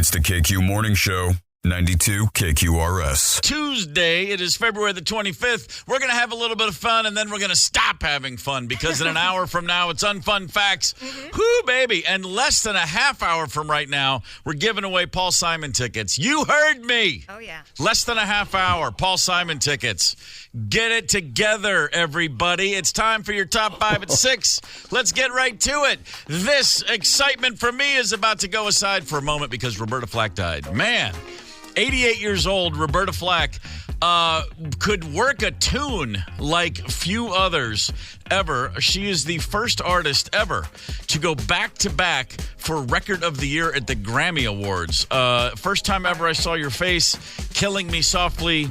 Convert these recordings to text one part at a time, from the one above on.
It's the KQ Morning Show, 92 KQRS. Tuesday, it is February the 25th. We're going to have a little bit of fun, and then we're going to stop having fun because in an hour from now, it's Unfun Facts. Whoo, baby. And less than a half hour from right now, we're giving away Paul Simon tickets. You heard me. Oh, yeah. Less than a half hour, Paul Simon tickets. Get it together, everybody. It's time for your top 5 at 6. Let's get right to it. This excitement for me is about to go aside for a moment because Roberta Flack died. Man. 88 years old, Roberta Flack could work a tune like few others ever. She is the first artist ever to go back-to-back for Record of the Year at the Grammy Awards. First time ever I saw your face, Killing Me Softly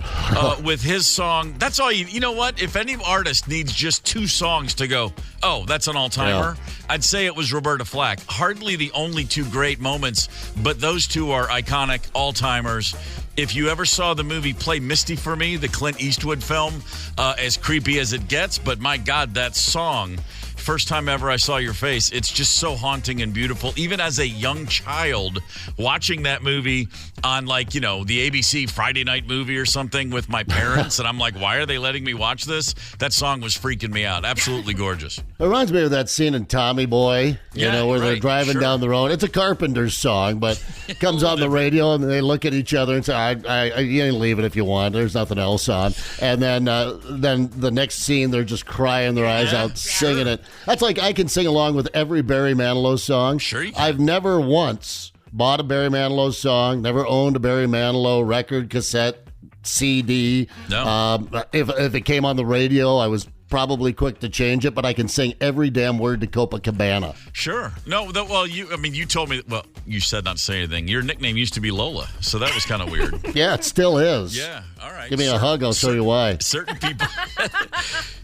with his song. That's all you know what? If any artist needs just 2 songs to go, oh, that's an all-timer, I'd say it was Roberta Flack. Hardly the only 2 great moments, but those 2 are iconic all-timers. If you ever saw the movie Play Misty for Me, the Clint Eastwood film, as creepy as it gets, but my God, that song, first time ever I saw your face, it's just so haunting and beautiful. Even as a young child, watching that movie on the ABC Friday night movie or something with my parents, and I'm like, why are they letting me watch this? That song was freaking me out. Absolutely gorgeous. It reminds me of that scene in Tommy Boy, where they're driving down the road. It's a Carpenter's song, but it comes on the radio, and they look at each other and say, you ain't leave it if you want. There's nothing else on. And then the next scene, they're just crying their eyes out, singing it. That's like I can sing along with every Barry Manilow song. Sure you can. I've never once bought a Barry Manilow song, never owned a Barry Manilow record, cassette, CD. No. If it came on the radio, I was probably quick to change it, but I can sing every damn word to Copacabana. Sure. No, you told me, you said not to say anything. Your nickname used to be Lola, so that was kind of weird. Yeah, it still is. Yeah, all right. Give me a hug, I'll show you why. Certain people.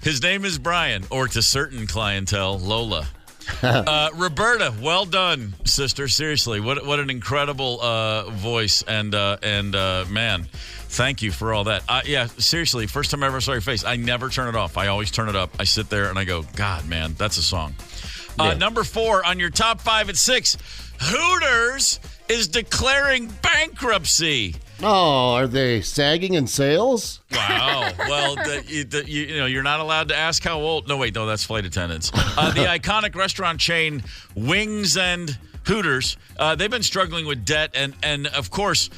His name is Brian, or to certain clientele, Lola. Roberta, well done, sister. Seriously, what an incredible voice and man. Thank you for all that. Seriously, first time I ever saw your face, I never turn it off. I always turn it up. I sit there and I go, God, man, that's a song. Number 4 on your top 5 at 6, Hooters is declaring bankruptcy. Oh, are they sagging in sales? Wow. Well, you're not allowed to ask how old. No, that's flight attendants. The iconic restaurant chain Wings and Hooters, they've been struggling with debt and of course,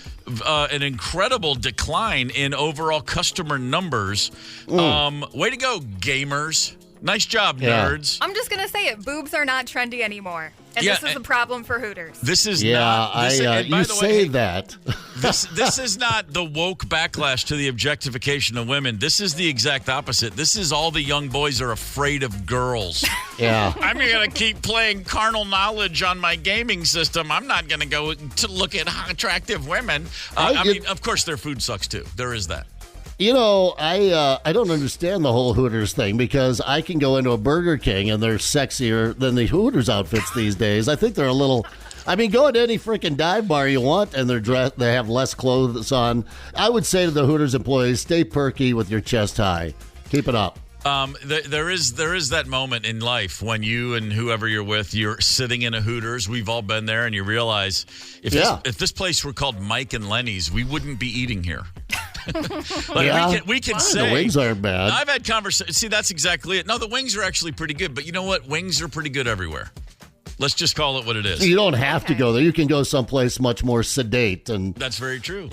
an incredible decline in overall customer numbers. Way to go, gamers. Nice job, nerds. I'm just going to say it. Boobs are not trendy anymore. And this is a problem for Hooters. This is not. You say that. This is not the woke backlash to the objectification of women. This is the exact opposite. This is all the young boys are afraid of girls. Yeah. I'm going to keep playing carnal knowledge on my gaming system. I'm not going to go to look at attractive women. Of course, their food sucks, too. There is that. I don't understand the whole Hooters thing because I can go into a Burger King and they're sexier than the Hooters outfits these days. I think they're a little. Go into any freaking dive bar you want and they're dressed. They have less clothes on. I would say to the Hooters employees, stay perky with your chest high. Keep it up. There is that moment in life when you and whoever you're with, you're sitting in a Hooters. We've all been there, and you realize if this place were called Mike and Lenny's, we wouldn't be eating here. We can say the wings aren't bad. I've had conversations. See, that's exactly it. No, the wings are actually pretty good, but you know what? Wings are pretty good everywhere. Let's just call it what it is. You don't have to go there. You can go someplace much more sedate and that's very true.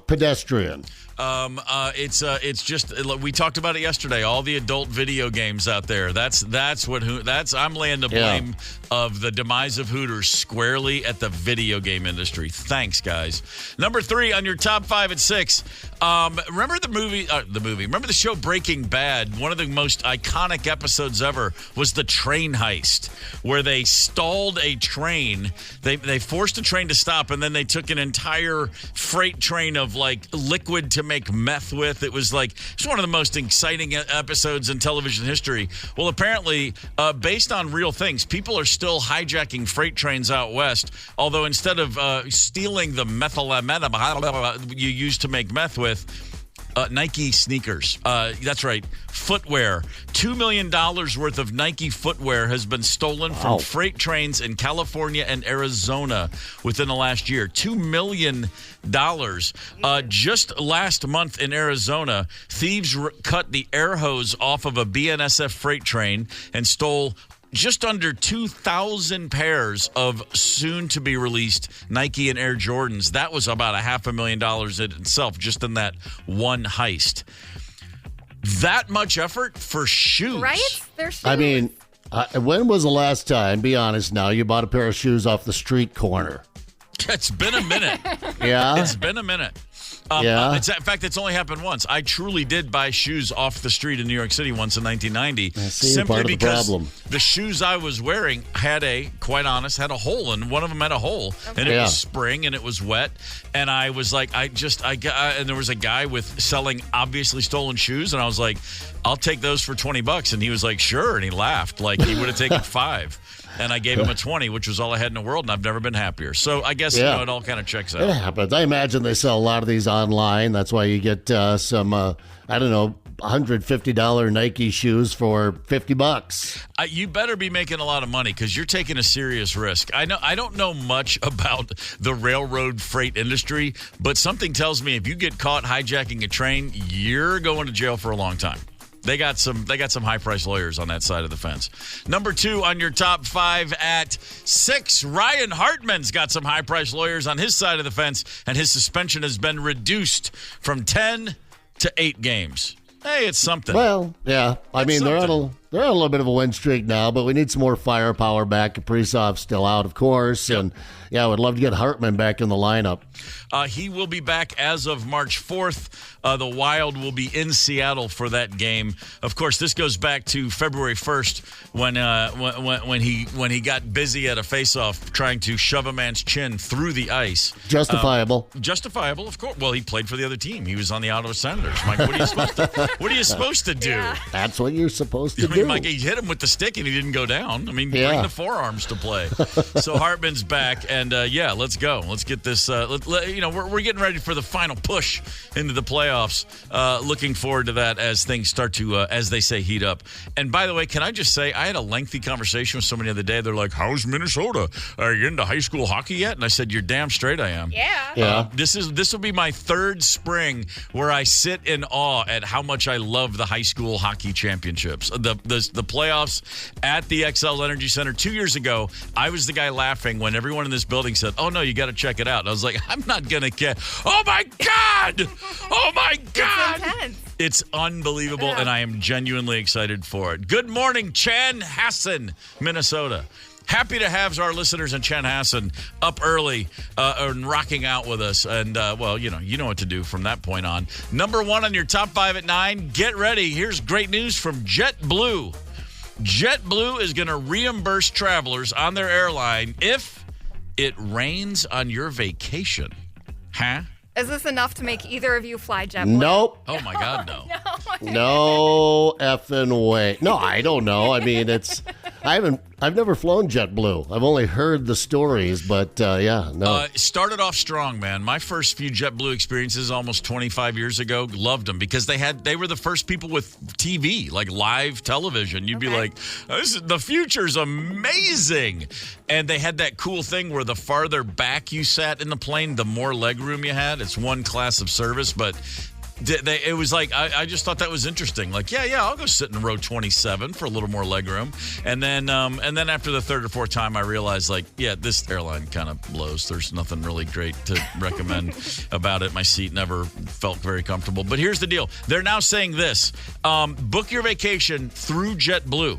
Pedestrian. It's just we talked about it yesterday. All the adult video games out there. I'm laying the blame of the demise of Hooters squarely at the video game industry. Thanks, guys. Number 3 on your top 5 at 6. Remember the movie? Remember the show Breaking Bad? One of the most iconic episodes ever was the train heist, where they stalled a train. They forced a train to stop, and then they took an entire freight train of liquid to make meth with. It's one of the most exciting episodes in television history. Well, apparently, based on real things, people are still hijacking freight trains out west, although instead of stealing the methamphetamine you used to make meth with, Nike sneakers. That's right. Footwear. $2 million worth of Nike footwear has been stolen from freight trains in California and Arizona within the last year. $2 million. Just last month in Arizona, thieves cut the air hose off of a BNSF freight train and stole just under 2,000 pairs of soon-to-be-released Nike and Air Jordans. That was about $500,000 in itself, just in that one heist. That much effort for shoes. Right? They're shoes. I mean, when was the last time, be honest now, you bought a pair of shoes off the street corner? It's been a minute. Yeah? It's been a minute. In fact, it's only happened once. I truly did buy shoes off the street in New York City once in 1990. Simply because the shoes I was wearing had a hole, and one of them had a hole, and it was spring and it was wet, and I was like, and there was a guy selling obviously stolen shoes, and I was like, I'll take those for $20, and he was like, sure, and he laughed like he would have taken $5. And I gave him a 20, which was all I had in the world, and I've never been happier. So I guess it all kind of checks out. It happens. I imagine they sell a lot of these online. That's why you get some, $150 Nike shoes for $50. You better be making a lot of money because you're taking a serious risk. I don't know much about the railroad freight industry, but something tells me if you get caught hijacking a train, you're going to jail for a long time. They got some high-priced lawyers on that side of the fence. Number 2 on your top 5 at 6, Ryan Hartman's got some high-priced lawyers on his side of the fence, and his suspension has been reduced from 10 to 8 games. Hey, it's something. Well, yeah. I mean, they're on a little bit of a win streak now, but we need some more firepower back. Kaprizov's still out, of course, and I would love to get Hartman back in the lineup. He will be back as of March 4th. The Wild will be in Seattle for that game. Of course, this goes back to February 1st when he got busy at a faceoff trying to shove a man's chin through the ice. Justifiable. Justifiable, of course. Well, he played for the other team. He was on the Ottawa Senators. Mike, what are you supposed to do? Yeah. That's what you're supposed to do. Mike, he hit him with the stick and he didn't go down. I mean, bring the forearms to play. So Hartman's back, and let's go. Let's get this. We're getting ready for the final push into the playoffs. Looking forward to that as things start to, as they say, heat up. And by the way, can I just say, I had a lengthy conversation with somebody the other day. They're like, "How's Minnesota? Are you into high school hockey yet?" And I said, "You're damn straight I am." Yeah. This will be my 3rd spring where I sit in awe at how much I love the high school hockey championships. The playoffs at the XL Energy Center 2 years ago, I was the guy laughing when everyone in this building said, "Oh no, you got to check it out." And I was like, "I'm not gonna get." Oh my God! Oh my God! It's intense. It's unbelievable, and I am genuinely excited for it. Good morning, Chanhassen, Minnesota. Happy to have our listeners in Chanhassen up early and rocking out with us. And, you know what to do from that point on. Number 1 on your top 5 at 9. Get ready. Here's great news from JetBlue. JetBlue is going to reimburse travelers on their airline if it rains on your vacation. Huh? Is this enough to make either of you fly JetBlue? Nope. Oh, my God, no. No effing way. No, I don't know. I mean, I've never flown JetBlue. I've only heard the stories, but no. Started off strong, man. My first few JetBlue experiences almost 25 years ago, loved them because they were the first people with TV, like live television. You'd be like, the future's amazing. And they had that cool thing where the farther back you sat in the plane, the more legroom you had. It's one class of service, but it was like, I just thought that was interesting. Like, I'll go sit in row 27 for a little more legroom. And then after the 3rd or 4th time, I realized, this airline kind of blows. There's nothing really great to recommend about it. My seat never felt very comfortable. But here's the deal. They're now saying this. Book your vacation through JetBlue.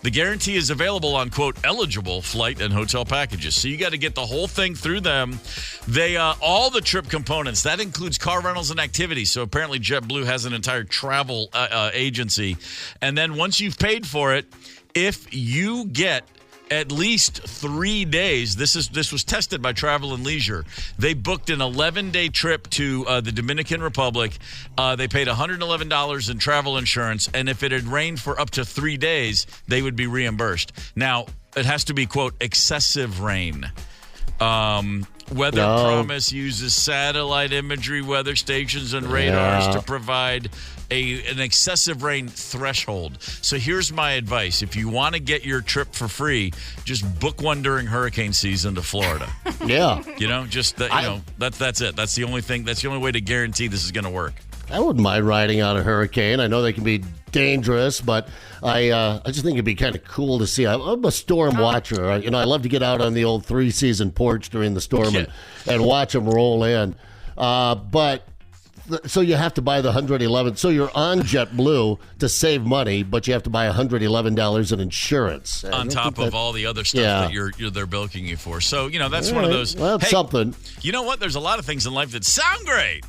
The guarantee is available on, quote, eligible flight and hotel packages. So you got to get the whole thing through them. They all the trip components. That includes car rentals and activities. So apparently JetBlue has an entire travel agency. And then once you've paid for it, if you get at least 3 days. This was tested by Travel and Leisure. They booked an 11-day trip to the Dominican Republic. They paid $111 in travel insurance, and if it had rained for up to 3 days, they would be reimbursed. Now, it has to be, quote, excessive rain. Weather Promise uses satellite imagery, weather stations, and radars to provide an excessive rain threshold. So here's my advice. If you want to get your trip for free, just book one during hurricane season to Florida. Yeah. That's it. That's the only thing. That's the only way to guarantee this is going to work. I wouldn't mind riding on a hurricane. I know they can be dangerous, but I just think it'd be kind of cool to see. I'm a storm watcher. I love to get out on the old three-season porch during the storm and watch them roll in. So you have to buy the $111. So you're on JetBlue to save money, but you have to buy $111 in insurance. On top of all the other stuff that they're bilking you for. So, that's one of those. Well, that's something. You know what? There's a lot of things in life that sound great.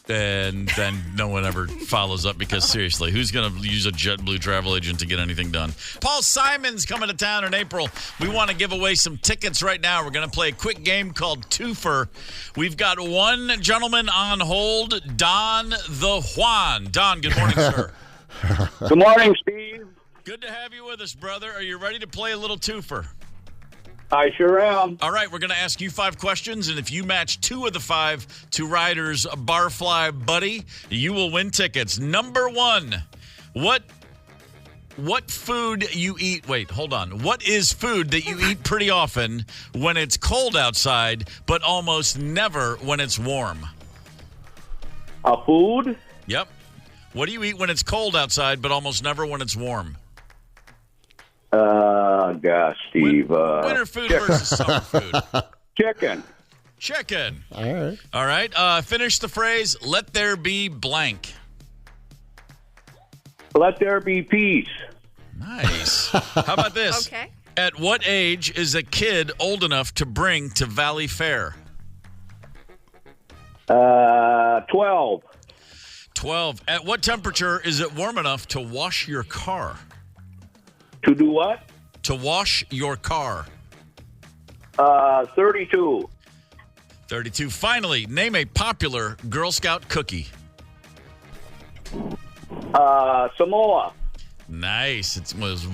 And then no one ever follows up because, seriously, who's going to use a JetBlue travel agent to get anything done? Paul Simon's coming to town in April. We want to give away some tickets right now. We're going to play a quick game called Twofer. We've got one gentleman on hold, Don the Juan. Don, good morning, sir. Good morning, Steve. Good to have you with us, brother. Are you ready to play a little Twofer? I sure am. All right, we're going to ask you 5 questions, and if you match 2 of the 5 to Ryder's Barfly Buddy, you will win tickets. Number 1, what food you eat? Wait, hold on. What is food that you eat pretty often when it's cold outside, but almost never when it's warm? A food? Yep. What do you eat when it's cold outside, but almost never when it's warm? Gosh, Steve. Winter food versus summer food. Chicken. All right. Finish the phrase, let there be blank. Let there be peace. Nice. How about this? Okay. At what age is a kid old enough to bring to Valley Fair? 12. 12. At what temperature is it warm enough to wash your car? To do what? To wash your car. 32. 32. Finally, name a popular Girl Scout cookie. Samoa. Nice. It was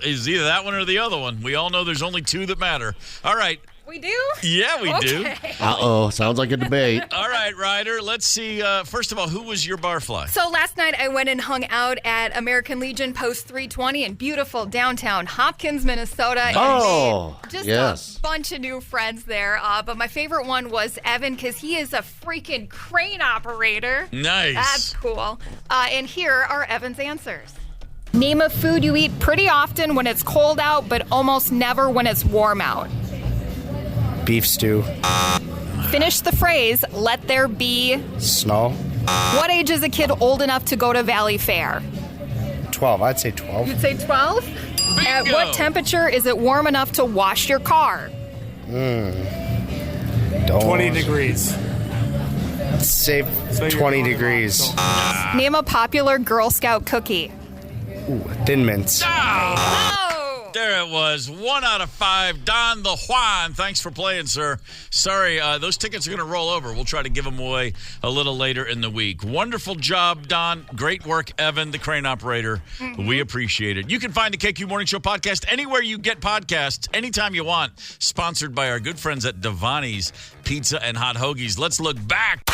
is either that one or the other one. We all know there's only 2 that matter. All right. We do? Yeah, we do. Uh-oh. Sounds like a debate. All right, Ryder. Let's see. First of all, who was your barfly? So last night I went and hung out at American Legion Post 320 in beautiful downtown Hopkins, Minnesota. Oh, and just yes. a bunch of new friends there. But my favorite one was Evan because he is a freaking crane operator. Nice. That's cool. And here are Evan's answers. Name a food you eat pretty often when it's cold out, but almost never when it's warm out. Beef stew. Finish the phrase, let there be Snow. What age is a kid old enough to go to Valley Fair? 12. I'd say 12. You'd say 12? At what temperature is it warm enough to wash your car? 20 degrees. Say 20 degrees. Name a popular Girl Scout cookie. Ooh, Thin Mints. Oh! There it was. 1 out of 5. Don the Juan. Thanks for playing, sir. Sorry, those tickets are going to roll over. We'll try to give them away a little later in the week. Wonderful job, Don. Great work, Evan, the crane operator. We appreciate it. You can find the KQ Morning Show podcast anywhere you get podcasts, anytime you want. Sponsored by our good friends at Devani's Pizza and Hot Hoagies. Let's look back.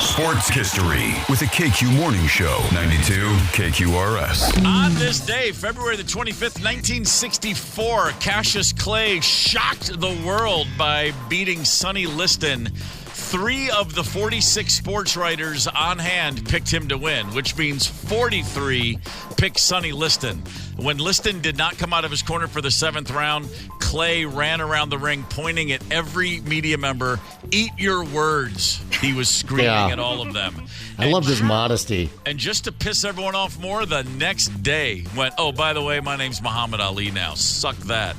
Sports history with the KQ Morning Show, 92 KQRS. On this day, February the 25th, 1964, Cassius Clay shocked the world by beating Sonny Liston. 3 of the 46 sports writers on hand picked him to win, which means 43 picked Sonny Liston. When Liston did not come out of his corner for the 7th round, Clay ran around the ring pointing at every media member. Eat your words. He was screaming at all of them. I love his modesty. And just to piss everyone off more, the next day went, oh, by the way, my name's Muhammad Ali now. Suck that.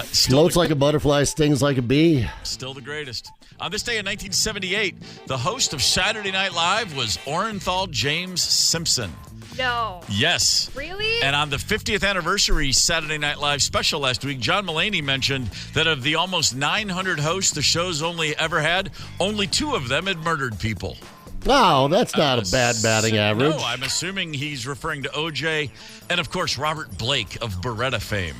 Floats like a butterfly, stings like a bee. Still the greatest. On this day in 1978, the host of Saturday Night Live was Orenthal James Simpson. No. Yes. Really? And on the 50th anniversary Saturday Night Live special last week, John Mulaney mentioned that of the almost 900 hosts the show's only ever had, only 2 of them had murdered people. No, that's not a bad batting average. No, I'm assuming he's referring to OJ and, of course, Robert Blake of Beretta fame.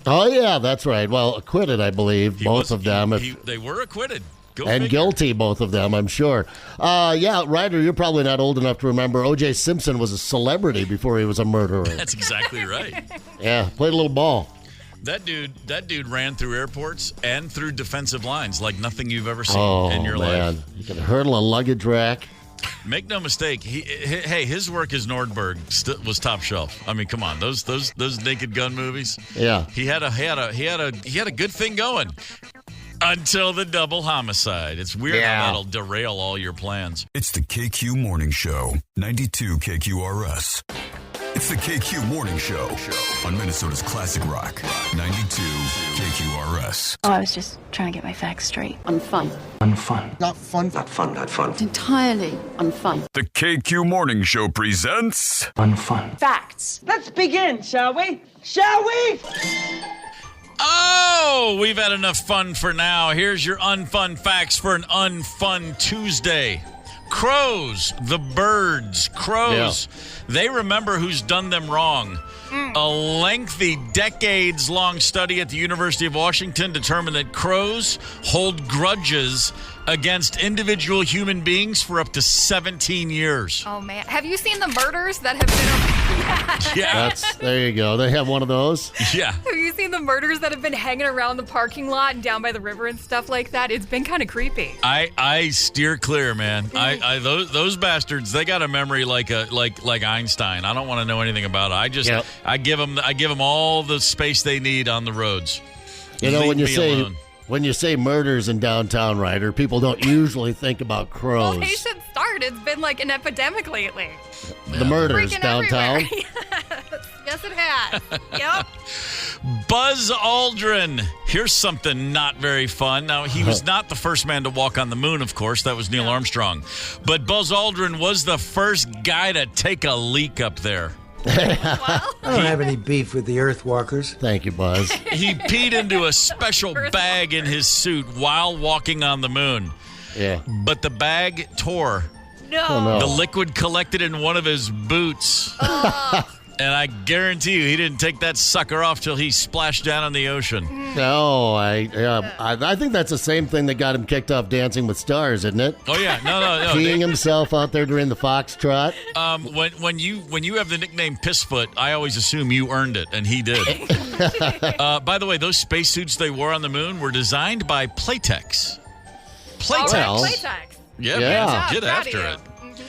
Oh, yeah, that's right. Well, acquitted, I believe, both of them. They were acquitted. And figure. guilty, both of them, I'm sure. Yeah, Ryder, you're probably not old enough to remember O.J. Simpson was a celebrity before he was a murderer. That's exactly right. Yeah, played a little ball. That dude ran through airports and through defensive lines like nothing you've ever seen in your life. You can hurdle a luggage rack. Make no mistake. His work as Nordberg was top shelf. I mean, come on, those Naked Gun movies. Yeah, he had a good thing going until the double homicide. It's weird how that'll derail all your plans. It's the KQ Morning Show, 92 KQRS. It's the KQ Morning Show on Minnesota's classic rock, 92 KQRS. Oh, I was just trying to get my facts straight. Unfun. Unfun. Not fun. Not fun, not fun. Entirely unfun. The KQ Morning Show presents Unfun. Facts. Let's begin, shall we? Shall we? Oh, we've had enough fun for now. Here's your unfun facts for an unfun Tuesday. Crows, the birds, they remember who's done them wrong. A lengthy, decades-long study at the University of Washington determined that crows hold grudges against individual human beings for up to 17 years. Oh, man. Have you seen the murders that have been... Yeah. There you go. They have one of those. Yeah. Have you seen the murders that have been hanging around the parking lot and down by the river and stuff like that? It's been kind of creepy. I steer clear, man. Those bastards, they got a memory like Einstein. I don't want to know anything about it. I give them all the space they need on the roads. You know, Leave when you say murders in downtown, Ryder, people don't usually think about crows. Well, they should start. It's been like an epidemic lately. The murders Freaking downtown. Yes, it has. Yep. Buzz Aldrin. Here's something not very fun. Now, he was not the first man to walk on the moon, of course. That was Neil Armstrong. But Buzz Aldrin was the first guy to take a leak up there. I don't have any beef with the Earthwalkers. Thank you, Buzz. He peed into a special bag in his suit while walking on the moon. Yeah. But the bag tore. No. Oh, no. The liquid collected in one of his boots. And I guarantee you he didn't take that sucker off till he splashed down in the ocean. No, I think that's the same thing that got him kicked off Dancing with Stars, isn't it? Oh, yeah. No. Peeing himself out there during the foxtrot. When you have the nickname Pissfoot, I always assume you earned it, and he did. By the way, those spacesuits they wore on the moon were designed by Playtex. Playtex. Yeah, Yeah. man, get after it.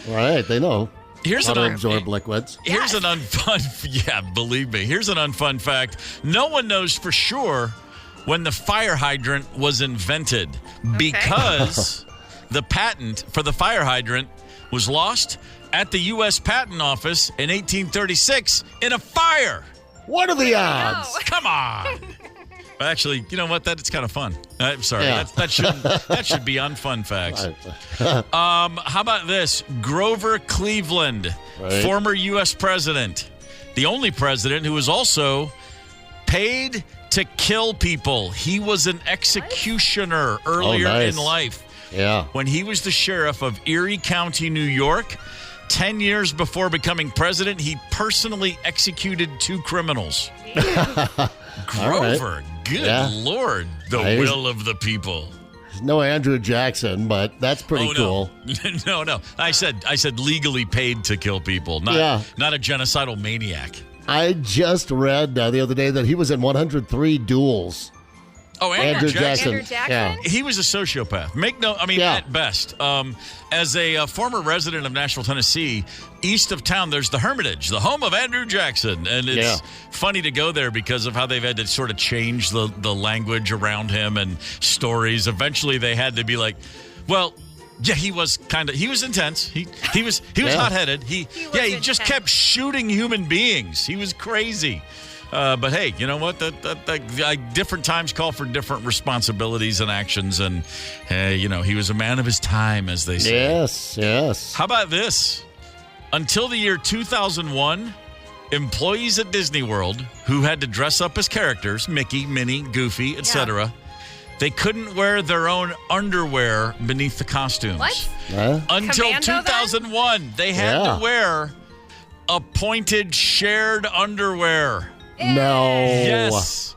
Right, they know. Here's how to absorb liquids. Here's an unfun, believe me. Here's an unfun fact. No one knows for sure when the fire hydrant was invented because the patent for the fire hydrant was lost at the U.S. Patent Office in 1836 in a fire. What are the odds? Come on. Actually, you know what? It's kind of fun. I'm sorry. Yeah. That should be unfun facts. How about this? Grover Cleveland, former U.S. president, the only president who was also paid to kill people. He was an executioner earlier in life. Yeah. When he was the sheriff of Erie County, New York, 10 years before becoming president, he personally executed 2 criminals. Grover, good Lord, the will of the people. No Andrew Jackson, but that's pretty cool. No. I said legally paid to kill people, not a genocidal maniac. I just read the other day that he was in 103 duels. Oh, Andrew Jackson. Andrew Jackson? Yeah. He was a sociopath. At best. As a former resident of Nashville, Tennessee, east of town, there's the Hermitage, the home of Andrew Jackson. And it's funny to go there because of how they've had to sort of change the language around him and stories. Eventually, they had to be like, well, yeah, he was intense. He was hot-headed. He just kept shooting human beings. He was crazy. But hey, you know what? Different times call for different responsibilities and actions, and he was a man of his time, as they say. Yes. How about this? Until the year 2001, employees at Disney World who had to dress up as characters, Mickey, Minnie, Goofy, etc., they couldn't wear their own underwear beneath the costumes. What? Until Commando, 2001, they had to wear appointed shared underwear. No. Yes.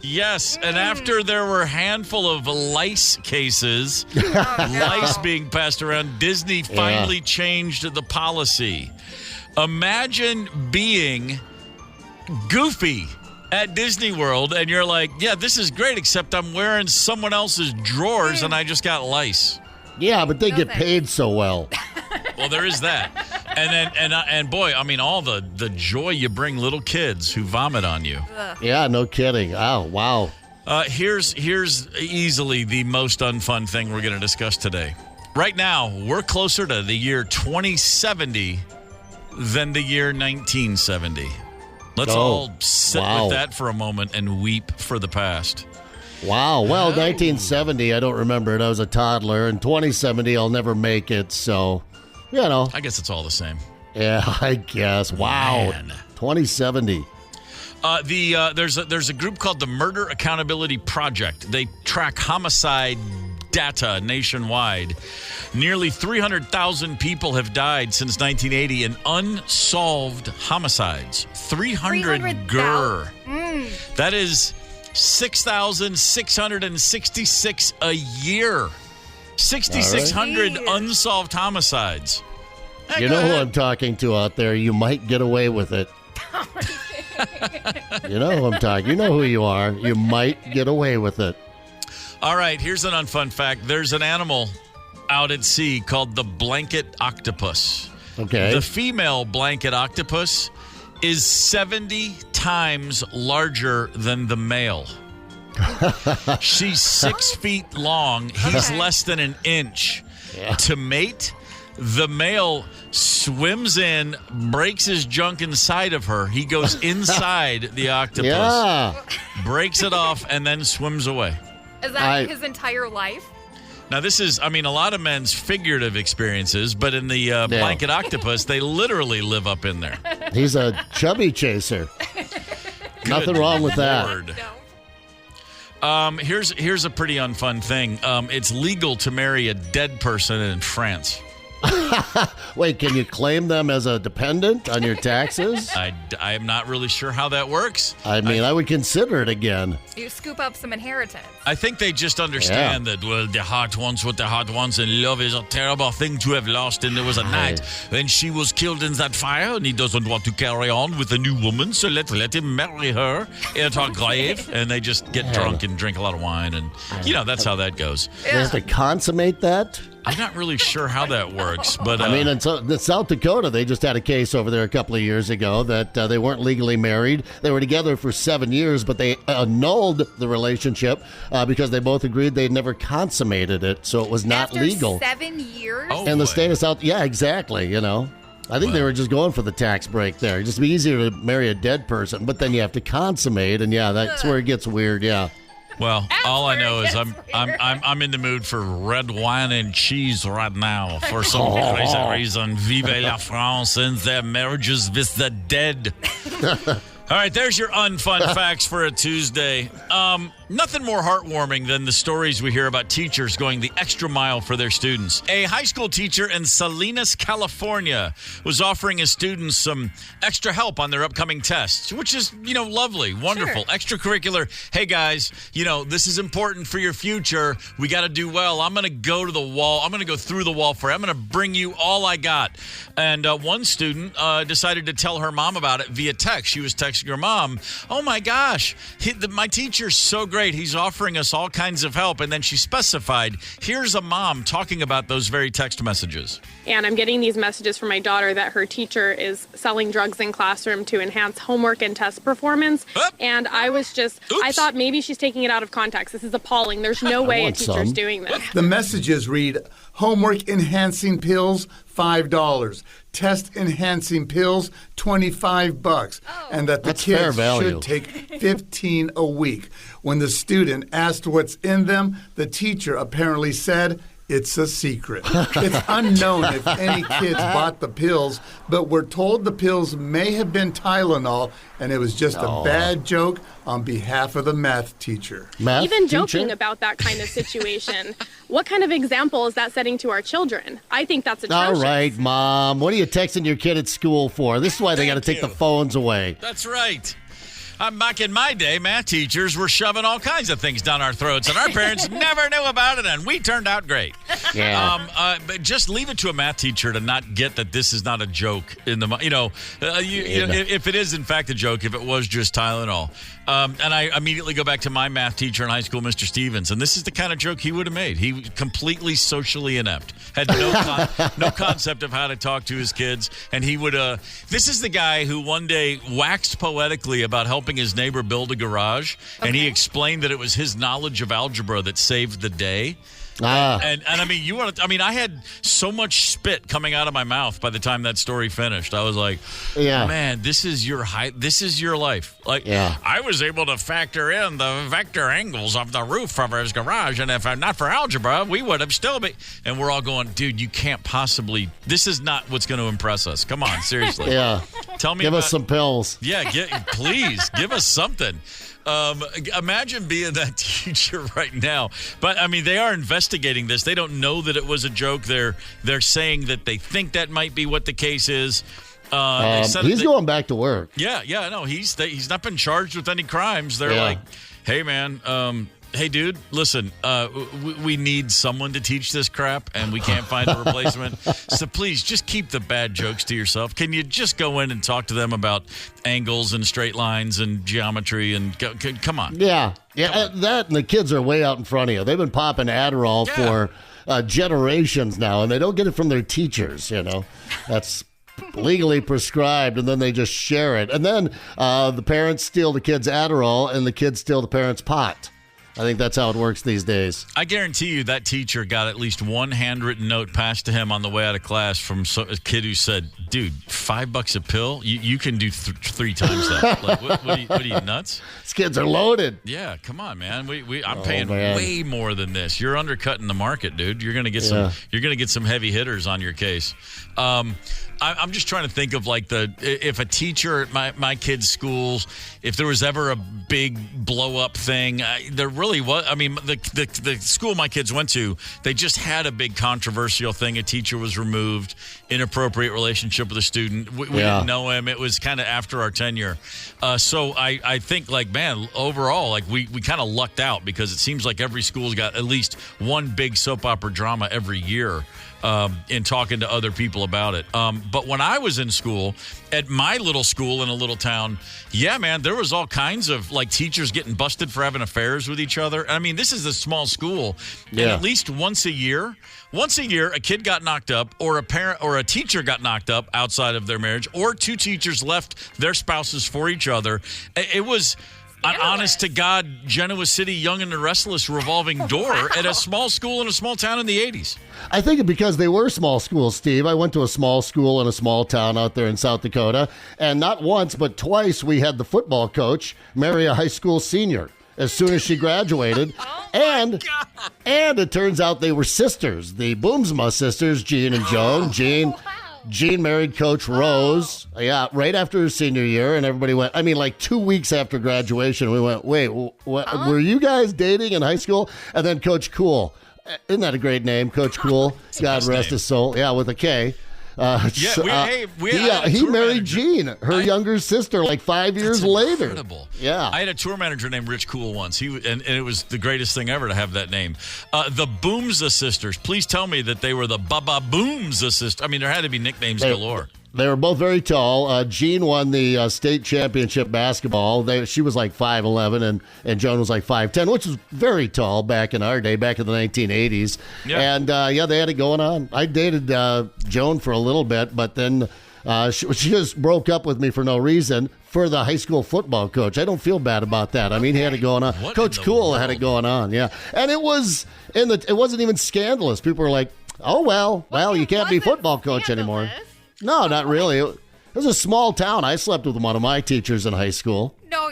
Yes, and after there were a handful of lice cases, lice being passed around, Disney finally changed the policy. Imagine being Goofy at Disney World, and you're like, yeah, this is great, except I'm wearing someone else's drawers, and I just got lice. Yeah, but they get paid so well. Well, there is that. And boy, I mean, all the joy you bring little kids who vomit on you. Yeah, no kidding. Oh, wow. Here's easily the most unfun thing we're going to discuss today. Right now, we're closer to the year 2070 than the year 1970. Let's all sit with that for a moment and weep for the past. Wow. Well, 1970, I don't remember it. I was a toddler. And 2070, I'll never make it. So, you know. I guess it's all the same. Yeah, I guess. Wow. Man. 2070. There's a group called the Murder Accountability Project. They track homicide data nationwide. Nearly 300,000 people have died since 1980 in unsolved homicides. 300 grr. That is 6,666 a year. 6,600 unsolved homicides. You know who I'm talking to out there. You might get away with it. You know who I'm talking. You know who you are. You might get away with it. All right, here's an unfun fact. There's an animal out at sea called the blanket octopus. Okay. The female blanket octopus is 70 times larger than the male. She's 6 feet long. He's less than an inch. Yeah. To mate, the male swims in, breaks his junk inside of her. He goes inside the octopus, breaks it off, and then swims away. Is that his entire life? Now, this is, I mean, a lot of men's figurative experiences, but in the blanket octopus, they literally live up in there. He's a chubby chaser. Nothing wrong with that. Here's a pretty unfun thing. It's legal to marry a dead person in France. Wait, can you claim them as a dependent on your taxes? I'm not really sure how that works. I mean, I would consider it again. You scoop up some inheritance. I think they just understand that, well, the heart wants what the heart wants, and love is a terrible thing to have lost. And there was a night when she was killed in that fire, and he doesn't want to carry on with a new woman, so let him marry her at her grave. And they just get drunk and drink a lot of wine, and, you know, that's how that goes. They have to consummate that? I'm not really sure how that works, but I mean, in South Dakota, they just had a case over there a couple of years ago that they weren't legally married. They were together for 7 years, but they annulled the relationship because they both agreed they'd never consummated it, so it was not legal. After 7 years? Oh, in the boy. state of South, yeah, exactly. You know, I think they were just going for the tax break there. It'd just be easier to marry a dead person, but then you have to consummate, and yeah, that's where it gets weird. Yeah. Well, all I know is I'm in the mood for red wine and cheese right now for some crazy reason. Vive la France and their marriages with the dead. All right, there's your unfun facts for a Tuesday. Nothing more heartwarming than the stories we hear about teachers going the extra mile for their students. A high school teacher in Salinas, California, was offering his students some extra help on their upcoming tests, which is, you know, lovely, wonderful. Sure. Extracurricular. Hey, guys, you know, this is important for your future. We got to do well. I'm going to go to the wall. I'm going to go through the wall for you. I'm going to bring you all I got. And one student decided to tell her mom about it via text. She was texting her mom, oh, my gosh, my teacher's so great. He's offering us all kinds of help. And then she specified, here's a mom talking about those very text messages. And I'm getting these messages from my daughter that her teacher is selling drugs in classroom to enhance homework and test performance. And I was just, I thought maybe she's taking it out of context. This is appalling. There's no way a teacher's doing this. The messages read, homework enhancing pills, $5. Test enhancing pills, $25. And that the kids should take 15 a week. When the student asked what's in them, the teacher apparently said, it's a secret. It's unknown if any kids bought the pills, but we're told the pills may have been Tylenol, and it was just a bad joke on behalf of the math teacher. Even joking about that kind of situation, what kind of example is that setting to our children? I think that's atrocious. All right, Mom. What are you texting your kid at school for? This is why they got to take the phones away. That's right. Back in my day, math teachers were shoving all kinds of things down our throats, and our parents never knew about it, and we turned out great. Yeah. But just leave it to a math teacher to not get that this is not a joke in the, if it is in fact a joke, if it was just Tylenol. And I immediately go back to my math teacher in high school, Mr. Stevens, and this is the kind of joke he would have made. He was completely socially inept, had no concept of how to talk to his kids, and he would. This is the guy who one day waxed poetically about helping his neighbor build a garage, and he explained that it was his knowledge of algebra that saved the day. And I mean, I had so much spit coming out of my mouth by the time that story finished. I was like, man, this is your life. Like, I was able to factor in the vector angles of the roof of his garage, and if not for algebra, we would have still been. And we're all going, dude, you can't possibly. This is not what's going to impress us. Come on, seriously. Tell me. Give us some pills. Yeah, please give us something. Imagine being that teacher right now. But I mean, they are investigating this. They don't know that it was a joke. They're saying that they think that might be what the case is. He's going back to work. Yeah, no, he's not been charged with any crimes. They're like, hey man, hey dude, listen, we need someone to teach this crap, and we can't find a replacement. So please, just keep the bad jokes to yourself. Can you just go in and talk to them about angles and straight lines and geometry and come on? Yeah. That and the kids are way out in front of you. They've been popping Adderall for generations now, and they don't get it from their teachers. That's legally prescribed, and then they just share it. And then the parents steal the kids' Adderall, and the kids steal the parents' pot. I think that's how it works these days. I guarantee you that teacher got at least one handwritten note passed to him on the way out of class from a kid who said, dude, $5 a pill? You can do 3 times that. Like, what are you, nuts? These kids are loaded. Yeah, come on, man. I'm paying way more than this. You're undercutting the market, dude. You're gonna get some heavy hitters on your case. I'm just trying to think of like if a teacher at my kids' schools, if there was ever a big blow up thing, there really was. I mean, the school my kids went to, they just had a big controversial thing. A teacher was removed, inappropriate relationship with a student. We didn't know him. It was kind of after our tenure. So I think like, man, overall, like we kind of lucked out because it seems like every school's got at least one big soap opera drama every year. In talking to other people about it. But when I was in school, at my little school in a little town, yeah, man, there was all kinds of like teachers getting busted for having affairs with each other. I mean, this is a small school. And at least once a year, a kid got knocked up, or a parent or a teacher got knocked up outside of their marriage, or 2 teachers left their spouses for each other. It was an honest-to-God Genoa City Young and the Restless revolving door at a small school in a small town in the 80s. I think because they were small schools, Steve. I went to a small school in a small town out there in South Dakota, and not once but twice we had the football coach marry a high school senior as soon as she graduated. And it turns out they were sisters, the Boomsma sisters, Jean and Joan. Jean married Coach Rose, right after her senior year, and everybody went, I mean, like 2 weeks after graduation, we went, wait, were you guys dating in high school? And then Coach Cool, isn't that a great name, Coach Cool? God rest his soul. Yeah, with a K. He married Jean, her younger sister, like 5 years later. Incredible. Yeah, I had a tour manager named Rich Cool once. And it was the greatest thing ever to have that name. The Boomsa sisters. Please tell me that they were the Baba Boomsa sisters. I mean, there had to be nicknames galore. They were both very tall. Jean won the state championship basketball. She was like 5'11", and Joan was like 5'10", which was very tall back in our day, back in the 1980s. Yeah. And, they had it going on. I dated Joan for a little bit, but then she just broke up with me for no reason for the high school football coach. I don't feel bad about that. I mean, he had it going on. Coach Cool had it going on, yeah. And it wasn't even scandalous. People were like, oh, well, you can't be football coach anymore. No, not really. It was a small town. I slept with one of my teachers in high school. No.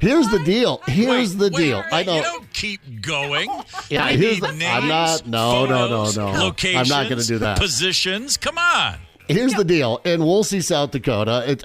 Here's the deal. I know. You don't keep going. Yeah, I'm not. No. Locations. I'm not going to do that. Positions. Come on. Here's the deal. In Woolsey, South Dakota,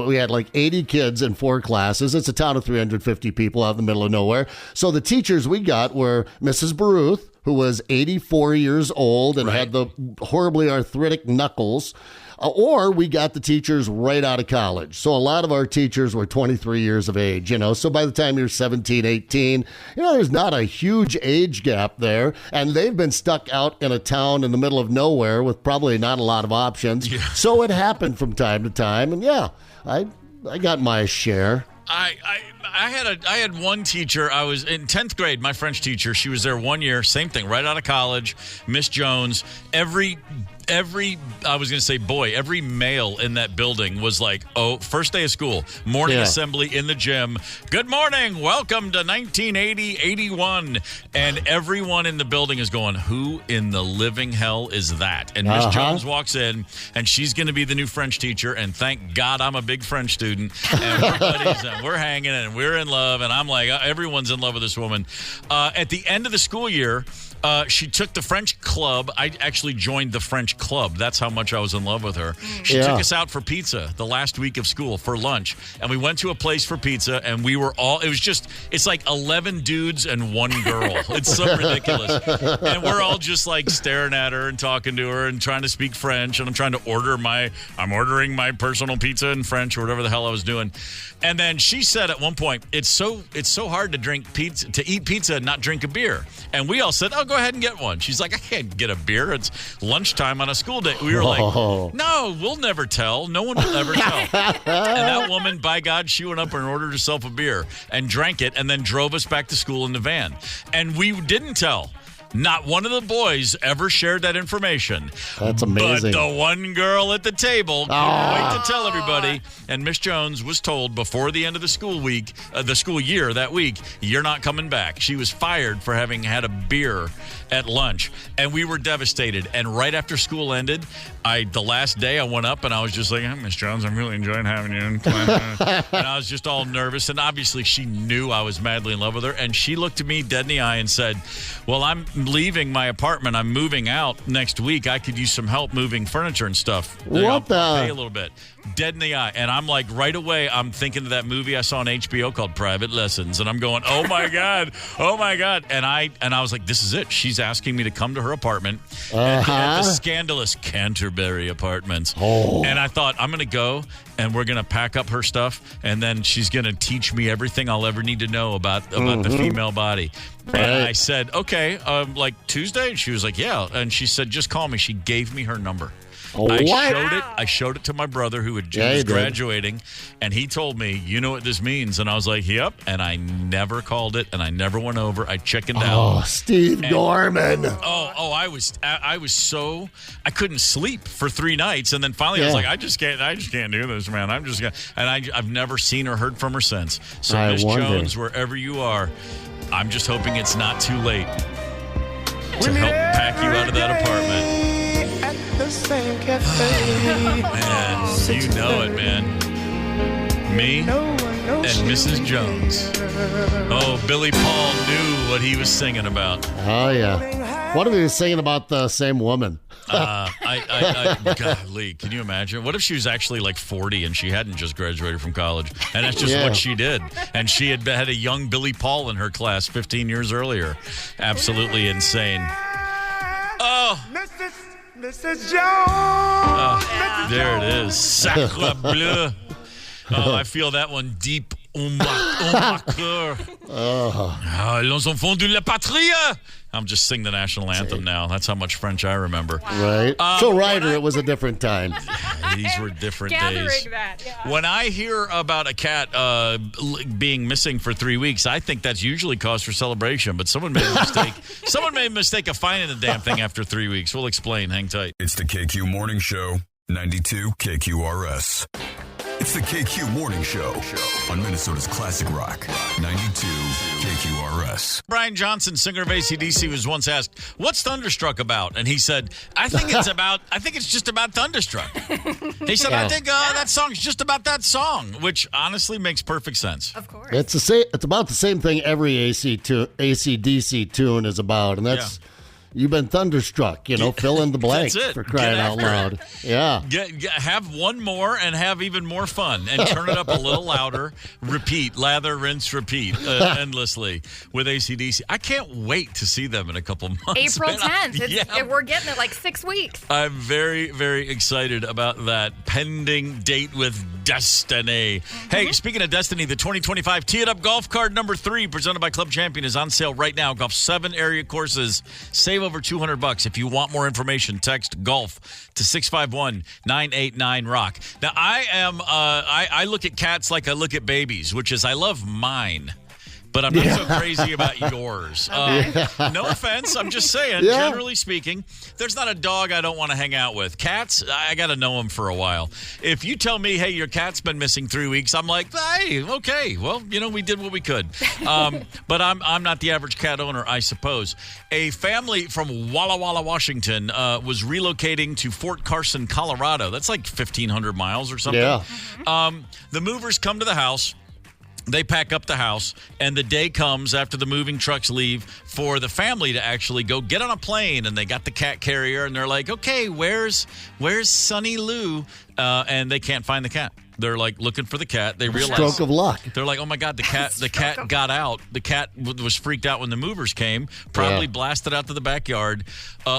we had like 80 kids in 4 classes. It's a town of 350 people out in the middle of nowhere. So the teachers we got were Mrs. Baruth, who was 84 years old and had the horribly arthritic knuckles. Or we got the teachers right out of college. So a lot of our teachers were 23 years of age, So by the time you're 17, 18, there's not a huge age gap there. And they've been stuck out in a town in the middle of nowhere with probably not a lot of options. Yeah. So it happened from time to time. And I got my share. I had one teacher. I was in 10th grade. My French teacher. She was there 1 year. Same thing. Right out of college. Miss Jones. Every male in that building was like, first day of school, morning assembly in the gym. Good morning. Welcome to 1980-81. And everyone in the building is going, who in the living hell is that? And Miss Jones walks in, and she's going to be the new French teacher. And thank God I'm a big French student. And we're buddies, and we're hanging, and we're in love. And I'm like, everyone's in love with this woman. At the end of the school year, she took the French club. I actually joined the French club. That's how much I was in love with her. She took us out for pizza the last week of school for lunch. And we went to a place for pizza, and we were all, it's like 11 dudes and one girl. It's so ridiculous. And we're all just like staring at her and talking to her and trying to speak French. And I'm trying to I'm ordering my personal pizza in French or whatever the hell I was doing. And then she said at one point, it's so hard to eat pizza and not drink a beer. And we all said, go ahead and get one. She's like, I can't get a beer. It's lunchtime on a school day. We were like, no, we'll never tell. No one will ever tell. And that woman, by God, she went up and ordered herself a beer and drank it and then drove us back to school in the van. And we didn't tell. Not one of the boys ever shared that information. That's amazing. But the one girl at the table couldn't wait to tell everybody. And Miss Jones was told before the end of the school year that week, you're not coming back. She was fired for having had a beer at lunch. And we were devastated. And right after school ended, the last day I went up and I was just like, Miss Jones, I'm really enjoying having you in class. And I was just all nervous. And obviously she knew I was madly in love with her. And she looked at me dead in the eye and said, well, I'm leaving my apartment. I'm moving out next week. I could use some help moving furniture and stuff. I'll pay a little bit. Dead in the eye. And I'm like, right away, I'm thinking of that movie I saw on HBO called Private Lessons. And I'm going, oh my God. And I was like, this is it. She's asking me to come to her apartment at the scandalous Canterbury Apartments. And I thought, I'm going to go and we're going to pack up her stuff. And then she's going to teach me everything I'll ever need to know about the female body. Right. And I said, okay, like Tuesday? And she was like, yeah. And she said, just call me. She gave me her number. I showed it to my brother who was graduating, and he told me, you know what this means? And I was like, yep. And I never called it, and I never went over. I chickened out. Oh, Steve Gorman. I couldn't sleep for 3 nights, and then finally I was like, I just can't do this, man. I've never seen or heard from her since. So Miss Jones, wherever you are, I'm just hoping it's not too late to help pack you out of that apartment. The same cafe. Man, you know it, man. Me and Mrs. Jones. Oh, Billy Paul knew what he was singing about. Oh, yeah. What if he was singing about the same woman? Golly, can you imagine? What if she was actually like 40 and she hadn't just graduated from college? And that's just what she did. And she had a young Billy Paul in her class 15 years earlier. Absolutely insane. Oh, Mrs. Jones. There it is. Sacre bleu. Oh, I feel that one deep. Ma cœur. Les enfants de la patrie. I'm just singing the national anthem now. That's how much French I remember. Right. So, Ryder, it was a different time. These were different days. When I hear about a cat being missing for 3 weeks, I think that's usually cause for celebration. But someone made a mistake. Someone made a mistake of finding the damn thing after 3 weeks. We'll explain. Hang tight. It's the KQ Morning Show, 92 KQRS. It's the KQ Morning Show on Minnesota's Classic Rock, 92 KQRS. Brian Johnson, singer of AC/DC, was once asked, "What's Thunderstruck about?" And he said, "I think it's just about Thunderstruck." He said, "I think that song's just about that song," which honestly makes perfect sense. Of course, it's about the same thing every AC/DC tune is about, and that's. You've been thunderstruck, fill in the blank. That's it. For crying out loud. Yeah. Have one more and have even more fun and turn it up a little louder. Repeat, lather, rinse, repeat endlessly with AC/DC. I can't wait to see them in a couple months. April 10th. We're getting it like 6 weeks. I'm very, very excited about that pending date with Destiny. Hey, speaking of Destiny, the 2025 Tee It Up Golf Card number 3 presented by Club Champion is on sale right now. Golf 7 area courses. Save over $200. If you want more information, text golf to 651-989-ROCK. Now, I look at cats like I look at babies, which is I love mine. But I'm not so crazy about yours. No offense. I'm just saying, generally speaking, there's not a dog I don't want to hang out with. Cats, I got to know them for a while. If you tell me, hey, your cat's been missing 3 weeks, I'm like, hey, okay. Well, we did what we could. But I'm not the average cat owner, I suppose. A family from Walla Walla, Washington was relocating to Fort Carson, Colorado. That's like 1,500 miles or something. Yeah. The movers come to the house. They pack up the house, and the day comes after the moving trucks leave for the family to actually go get on a plane, and they got the cat carrier, and they're like, okay, where's Sunny Lou? And they can't find the cat. They're like looking for the cat. They realize stroke of luck. They're like, oh my God, the cat got out. The cat was freaked out when the movers came. Probably blasted out to the backyard.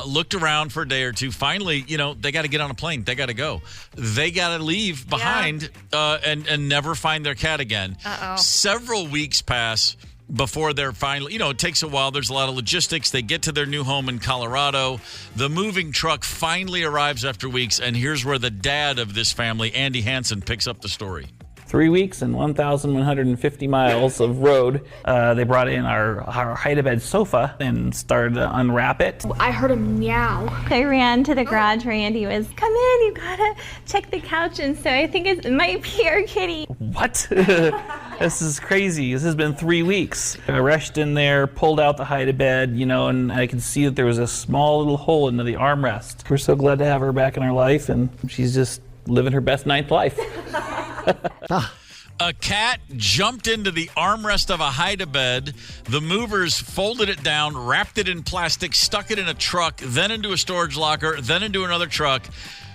Looked around for a day or two. Finally, they got to get on a plane. They got to go. They got to leave behind and never find their cat again. Several weeks pass before they're finally, it takes a while. There's a lot of logistics. They get to their new home in Colorado. The moving truck finally arrives after weeks, and here's where the dad of this family, Andy Hansen, picks up the story. 3 weeks and 1,150 miles of road. They brought in our hide-a-bed sofa and started to unwrap it. I heard a meow. I ran to the garage. Randy was, come in, you gotta check the couch. And so I think it might be our kitty. What? This is crazy. This has been 3 weeks. I rushed in there, pulled out the hide-a-bed, and I could see that there was a small little hole into the armrest. We're so glad to have her back in our life, and she's just living her best ninth life. A cat jumped into the armrest of a hide-a-bed. The movers folded it down, wrapped it in plastic, stuck it in a truck, then into a storage locker, then into another truck.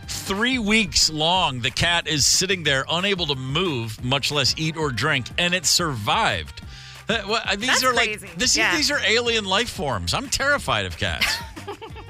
3 weeks long, the cat is sitting there unable to move, much less eat or drink, and it survived. These are crazy. These are alien life forms. I'm terrified of cats.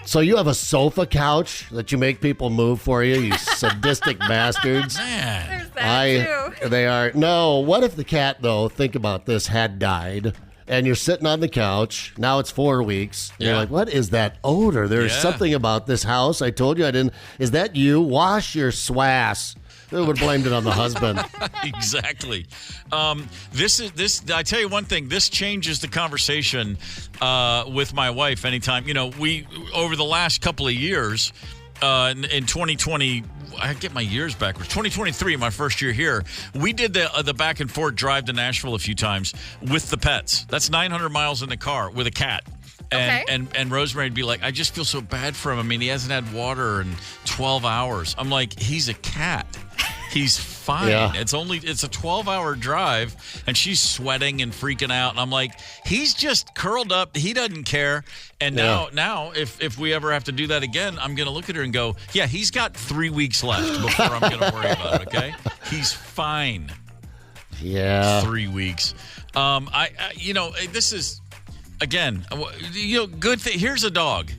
So you have a sofa couch that you make people move for you, you sadistic bastards. Man. There's that too. They are. No, what if the cat, though, think about this, had died, and you're sitting on the couch, now it's 4 weeks, and you're like, what is that odor? There's something about this house. I told you I didn't. Is that you? Wash your swass. They would have blamed it on the husband. Exactly. This. I tell you one thing. This changes the conversation with my wife. Anytime we over the last couple of years, in 2020, I get my years backwards. 2023, my first year here, we did the back and forth drive to Nashville a few times with the pets. That's 900 miles in the car with a cat. And Rosemary'd be like, I just feel so bad for him. I mean, he hasn't had water in 12 hours. I'm like, he's a cat. He's fine. Yeah. It's a 12-hour drive, and she's sweating and freaking out. And I'm like, he's just curled up. He doesn't care. And now, if we ever have to do that again, I'm going to look at her and go, yeah, he's got 3 weeks left before I'm going to worry about it. Okay, he's fine. Yeah, 3 weeks. This is. Again, good thing. Here's a dog.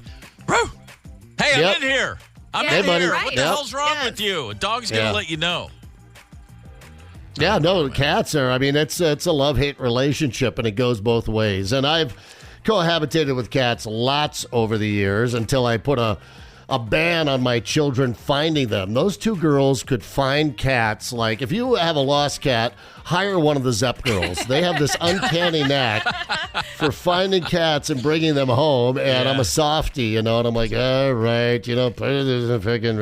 Woo! Hey, I'm in here. I'm in here. Right. What the hell's wrong with you? A dog's going to let you know. Yeah, no, cats are, it's a love-hate relationship, and it goes both ways. And I've cohabitated with cats lots over the years until I put a ban on my children finding them. Those two girls could find cats. Like, if you have a lost cat, hire one of the Zepp girls. They have this uncanny knack for finding cats and bringing them home. And I'm a softie, and I'm like, all right, put it in the freaking.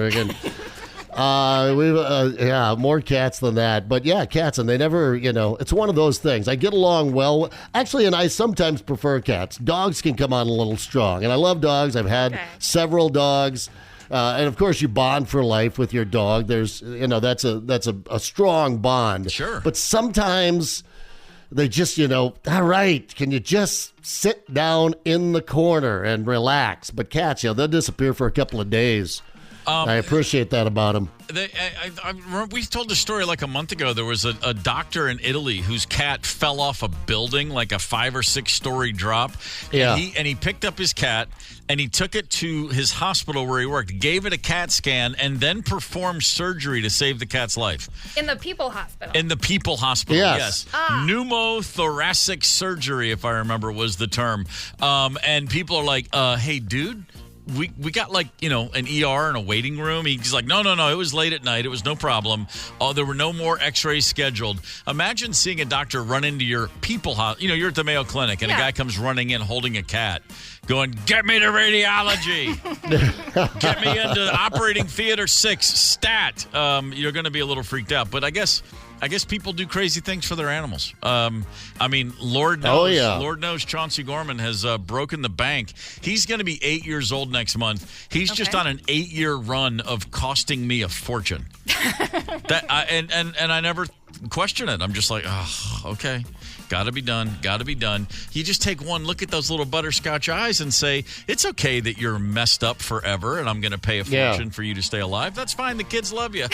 More cats than that. But yeah, cats, and they never, it's one of those things. I get along well. Actually, and I sometimes prefer cats. Dogs can come on a little strong, and I love dogs. I've had several dogs. And of course, you bond for life with your dog. There's, that's a strong bond. Sure. But sometimes they just, all right, can you just sit down in the corner and relax? But cats, they'll disappear for a couple of days. I appreciate that about them. We told the story like a month ago. There was a doctor in Italy whose cat fell off a building, like a 5 or 6 story drop. Yeah. And he picked up his cat and he took it to his hospital where he worked, gave it a CAT scan, and then performed surgery to save the cat's life. In the people hospital. In the people hospital, yes. Ah. Pneumothoracic surgery, if I remember, was the term. And people are like, hey, dude. We got an ER and a waiting room. He's like, no, it was late at night. It was no problem. Oh, there were no more x-rays scheduled. Imagine seeing a doctor run into your people hospital. You're at the Mayo Clinic, and a guy comes running in holding a cat, going, get me to radiology. Get me into operating theater 6, stat. You're going to be a little freaked out. But I guess people do crazy things for their animals. Lord knows. Oh, yeah. Lord knows Chauncey Gorman has broken the bank. He's going to be 8 years old next month. He's just on an 8-year run of costing me a fortune. And I never question it. I'm just like, oh, okay. Got to be done. You just take one look at those little butterscotch eyes and say, it's okay that you're messed up forever and I'm going to pay a fortune for you to stay alive. That's fine. The kids love you.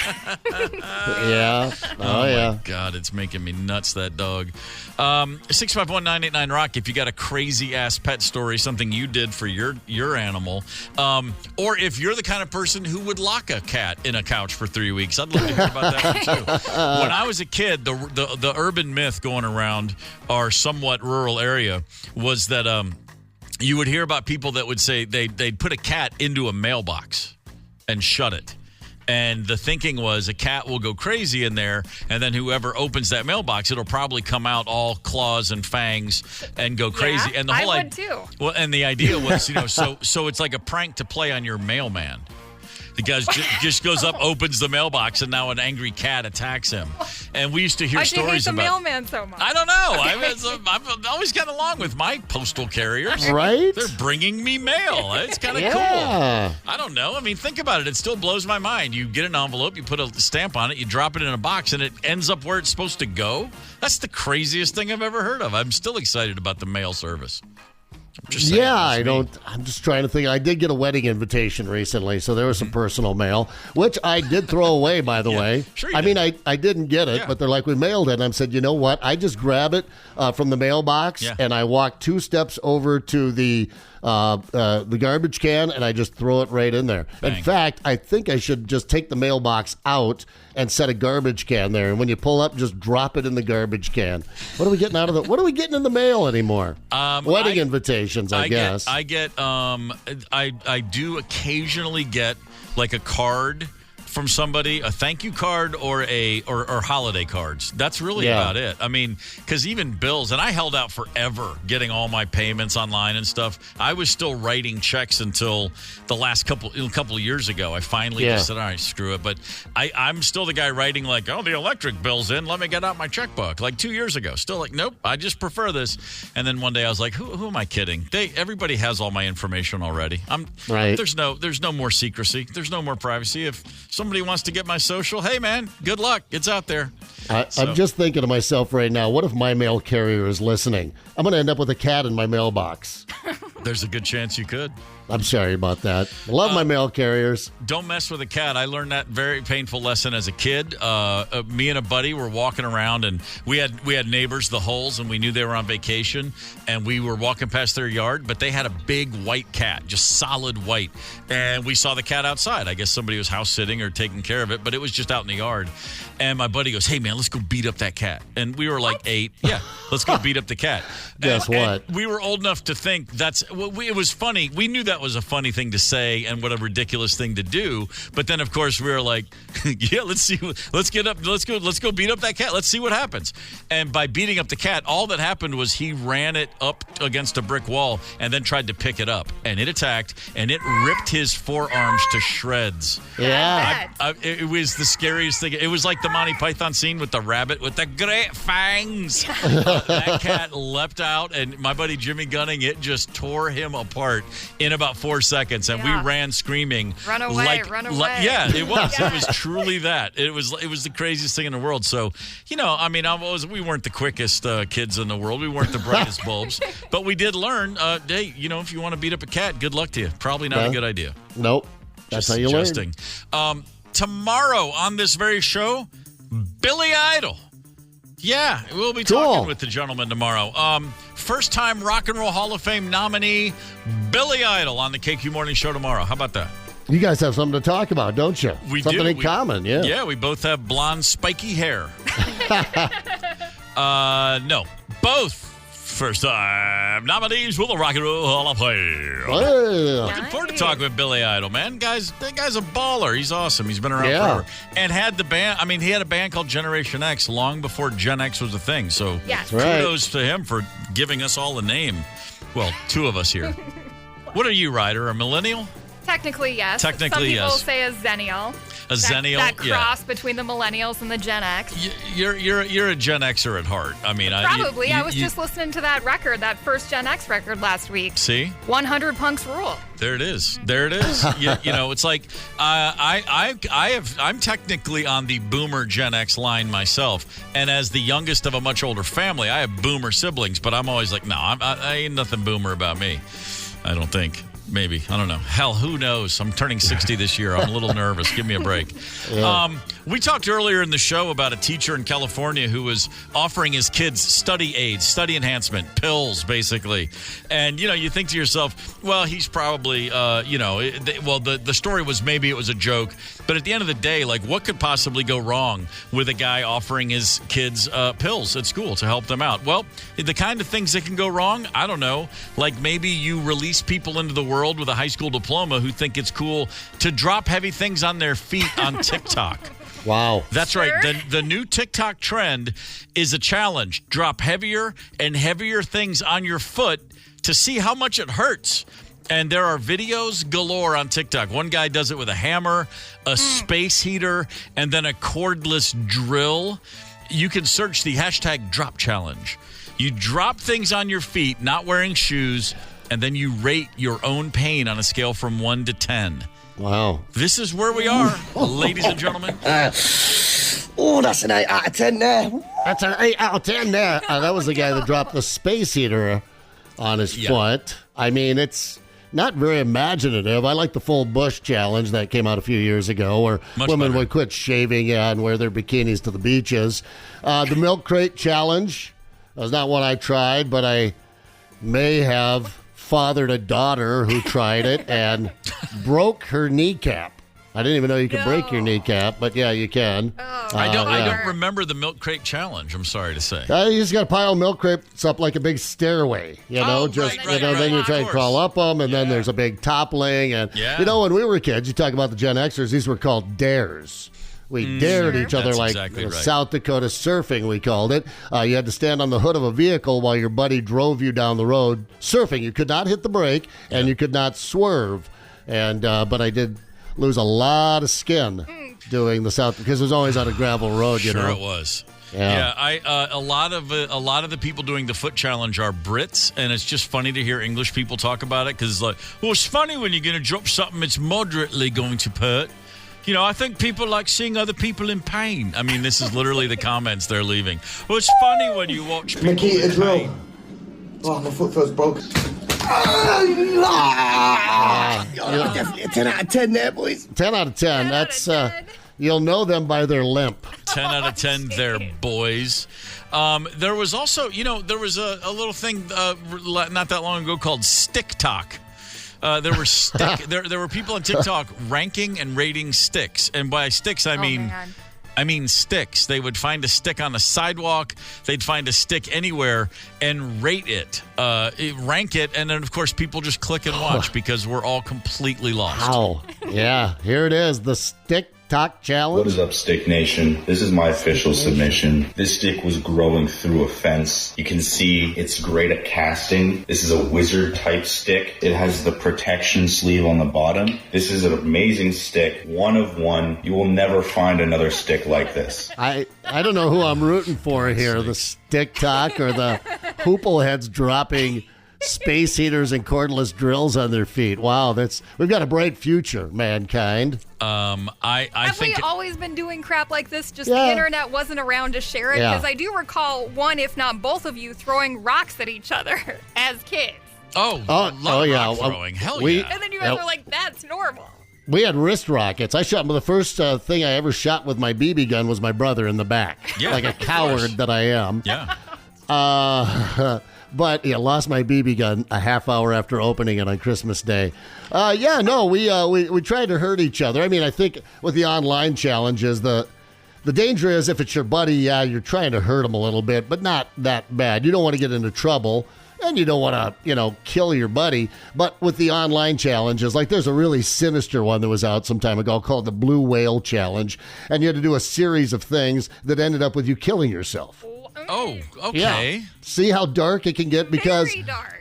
Yeah. Oh, yeah. My God, it's making me nuts, that dog. 651-989-ROCK if you got a crazy-ass pet story, something you did for your animal. Or if you're the kind of person who would lock a cat in a couch for 3 weeks. I'd love to hear about that one, too. When I was a kid, the urban myth going around our somewhat rural area was that you would hear about people that would say they'd put a cat into a mailbox and shut it. And the thinking was a cat will go crazy in there, and then whoever opens that mailbox, it'll probably come out all claws and fangs and go crazy. Yeah, and the whole I would too. Well, and the idea was, so it's like a prank to play on your mailman. The guy just goes up, opens the mailbox, and now an angry cat attacks him. And we used to hear stories about. Why'd you hate the mailman so much? I don't know. I've always gotten along with my postal carriers. Right? They're bringing me mail. It's kind of cool. I don't know. I mean, think about it. It still blows my mind. You get an envelope, you put a stamp on it, you drop it in a box, and it ends up where it's supposed to go. That's the craziest thing I've ever heard of. I'm still excited about the mail service. Just saying, I'm just trying to think. I did get a wedding invitation recently, so there was some personal mail, which I did throw away, by the way. Sure I didn't get it, but they're like, we mailed it. And I said, you know what? I just grab it from the mailbox, and I walk 2 steps over to the garbage can, and I just throw it right in there. Bang. In fact, I think I should just take the mailbox out and set a garbage can there. And when you pull up, just drop it in the garbage can. What are we getting out of what are we getting in the mail anymore? Wedding invitations, I guess. I do occasionally get like a card from somebody, a thank you card or holiday cards. That's really about it. I mean, because even bills, and I held out forever getting all my payments online and stuff. I was still writing checks until the last couple of years ago. I finally just said, all right, screw it. But I'm still the guy writing like, the electric bill's in. Let me get out my checkbook. Like 2 years ago. Still like, nope, I just prefer this. And then one day I was like, who am I kidding? Everybody has all my information already. There's no more secrecy. There's no more privacy. If somebody wants to get my social, hey man, good luck. It's out there. I'm just thinking to myself right now, what if my mail carrier is listening? I'm going to end up with a cat in my mailbox. There's a good chance you could. I'm sorry about that. I love my mail carriers. Don't mess with a cat. I learned that very painful lesson as a kid. Me and a buddy were walking around, and we had neighbors, the Hulls, and we knew they were on vacation, and we were walking past their yard, but they had a big white cat, just solid white, and we saw the cat outside. I guess somebody was house sitting or taking care of it, but it was just out in the yard. And my buddy goes, hey man, let's go beat up that cat. And we were like 8. Yeah, let's go beat up the cat. Guess what? And we were old enough to think it was funny. We knew that was a funny thing to say and what a ridiculous thing to do. But then, of course, we were like, yeah, let's go beat up that cat. Let's see what happens. And by beating up the cat, all that happened was he ran it up against a brick wall and then tried to pick it up. And it attacked, and it ripped his forearms to shreds. Yeah. It was the scariest thing. It was like the Monty Python scene with the rabbit with the great fangs. That cat leapt out, and my buddy Jimmy Gunning, it just tore him apart in about about 4 seconds, and we ran screaming. Run away, run away. Yeah, it was. It was truly that. It was the craziest thing in the world. So, we weren't the quickest kids in the world. We weren't the brightest bulbs. But we did learn, hey, if you want to beat up a cat, good luck to you. Probably not a good idea. Nope. That's how you learn. Tomorrow on this very show, Billy Idol. Yeah, we'll be talking with the gentleman tomorrow. First-time Rock and Roll Hall of Fame nominee, Billy Idol, on the KQ Morning Show tomorrow. How about that? You guys have something to talk about, don't you? We something do. in common, yeah. Yeah, we both have blonde, spiky hair. No, both first-time nominees for the Rock and Roll Hall of Fame. Hey. Looking forward to talking with Billy Idol, man. That guy's a baller. He's awesome. He's been around forever. And had the band, he had a band called Generation X long before Gen X was a thing. So kudos to him for giving us all a name. Well, two of us here. What are you, Ryder? A millennial? Technically, yes. Some people say a zennial. A zennial? That cross between the millennials and the Gen X. You're a Gen Xer at heart. Probably. I was just listening to that record, that first Gen X record last week. See? 100 Punks Rule. There it is. It's like I'm technically on the Boomer Gen X line myself, and as the youngest of a much older family, I have Boomer siblings. But I'm always like, no, I ain't nothing Boomer about me. I don't think. Maybe. I don't know. Hell, who knows? I'm turning 60 this year. I'm a little nervous. Give me a break. Yeah. We talked earlier in the show about a teacher in California who was offering his kids study aids, study enhancement, pills, basically. And, you think to yourself, well, he's probably, the story was maybe it was a joke. But at the end of the day, like, what could possibly go wrong with a guy offering his kids pills at school to help them out? Well, the kind of things that can go wrong, I don't know. Like maybe you release people into the world with a high school diploma who think it's cool to drop heavy things on their feet on TikTok. Wow. That's right. The new TikTok trend is a challenge. Drop heavier and heavier things on your foot to see how much it hurts. And there are videos galore on TikTok. One guy does it with a hammer, a space heater, and then a cordless drill. You can search the hashtag drop challenge. You drop things on your feet, not wearing shoes, and then you rate your own pain on a scale from 1 to 10. Wow. This is where we are, ladies and gentlemen. That's an 8 out of 10 there. That's an 8 out of 10 there. That was the guy that dropped the space heater on his foot. It's not very imaginative. I like the full bush challenge that came out a few years ago where women would quit shaving and wear their bikinis to the beaches. The milk crate challenge was not one I tried, but I may have fathered a daughter who tried it and broke her kneecap. I didn't even know you could break your kneecap, but yeah, you can. I don't remember the milk crate challenge, I'm sorry to say. You just got to pile milk crates up like a big stairway, then you try and crawl up them, and then there's a big toppling. And, when we were kids, you talk about the Gen Xers, these were called dares. We dared each other. That's like exactly right. South Dakota surfing, we called it. You had to stand on the hood of a vehicle while your buddy drove you down the road surfing. You could not hit the brake, and you could not swerve. And but I did lose a lot of skin doing the South, because it was always on a gravel road. Sure, it was. Yeah, a lot of the people doing the foot challenge are Brits, and it's just funny to hear English people talk about it because, it's funny when you're going to drop something it's moderately going to hurt. I think people like seeing other people in pain. This is literally the comments they're leaving. Well, it's funny when you watch people in pain. Oh, my foot feels broken. Definitely a 10 out of 10 there, boys. 10 out of 10. That's you'll know them by their limp. 10 out of 10 there, boys. There was also, there was a little thing not that long ago called Stick Talk. There were people on TikTok ranking and rating sticks, and by sticks I mean sticks. They would find a stick on the sidewalk, they'd find a stick anywhere and rate it, rank it, and then of course people just click and watch because we're all completely lost. Wow. Yeah, here it is, the Stick Talk Challenge. What is up, Stick Nation? This is my official submission. This stick was growing through a fence. You can see it's great at casting. This is a wizard type stick. It has the protection sleeve on the bottom. This is an amazing stick. One of one. You will never find another stick like this. I don't know who I'm rooting for here, the Stick Talk or the Hoople Heads dropping space heaters and cordless drills on their feet. Wow, we've got a bright future, mankind. Have we always been doing crap like this? Just the internet wasn't around to share it? Because I do recall one, if not both of you, throwing rocks at each other as kids. Oh yeah. Rock throwing. Hell yeah. And then you guys were like, that's normal. We had wrist rockets. I shot, the first thing I ever shot with my BB gun was my brother in the back. Yeah, like a coward that I am. Yeah. But lost my BB gun a half hour after opening it on Christmas Day. We tried to hurt each other. I mean, I think with the online challenges, the danger is if it's your buddy, you're trying to hurt him a little bit, but not that bad. You don't want to get into trouble. And you don't want to, kill your buddy. But with the online challenges, like there's a really sinister one that was out some time ago called the Blue Whale Challenge. And you had to do a series of things that ended up with you killing yourself. Oh, okay. Yeah. See how dark it can get? Because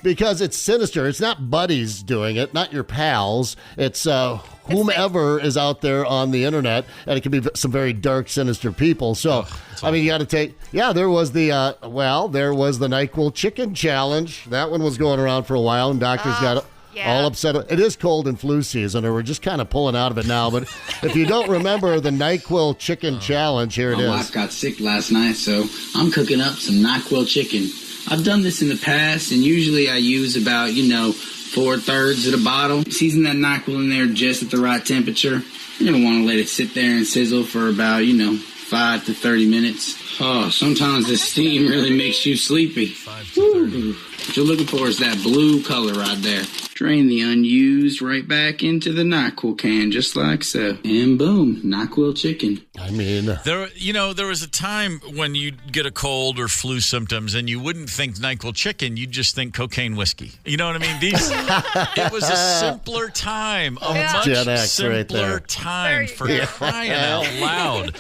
it's sinister. It's not buddies doing it, not your pals. It's whomever is out there on the internet, and it can be some very dark, sinister people. So, you got to take. Yeah, there was the NyQuil chicken challenge. That one was going around for a while, and doctors got all upset. It is cold and flu season, and we're just kind of pulling out of it now. But if you don't remember the NyQuil chicken challenge, here it is. My wife got sick last night, so I'm cooking up some NyQuil chicken. I've done this in the past, and usually I use about, 4/3 of the bottle. Season that NyQuil in there just at the right temperature. You're going to want to let it sit there and sizzle for about, 5 to 30 minutes. Oh, sometimes the steam really makes you sleepy. 5 to 30. What you're looking for is that blue color right there. Drain the unused right back into the NyQuil can, just like so. And boom, NyQuil chicken. I mean, there was a time when you'd get a cold or flu symptoms and you wouldn't think NyQuil chicken, you'd just think cocaine whiskey. You know what I mean? It was a simpler time, a much Gen X simpler right time for crying out loud.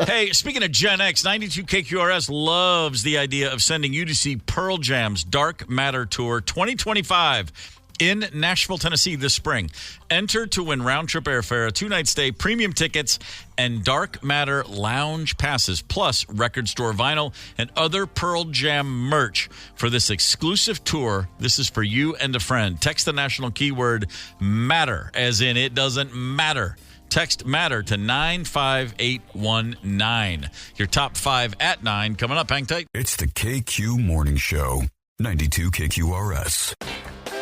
Hey, speaking of Gen X, 92 KQRS loves the idea of sending you to see Pearl Jam's Dark Matter Tour 2025. In Nashville, Tennessee this spring. Enter to win round-trip airfare, a 2-night stay, premium tickets, and Dark Matter lounge passes, plus record store vinyl and other Pearl Jam merch for this exclusive tour. This is for you and a friend. Text the national keyword MATTER, as in it doesn't matter. Text MATTER to 95819. Your top 5 at 9 coming up. Hang tight. It's the KQ Morning Show, 92 KQRS.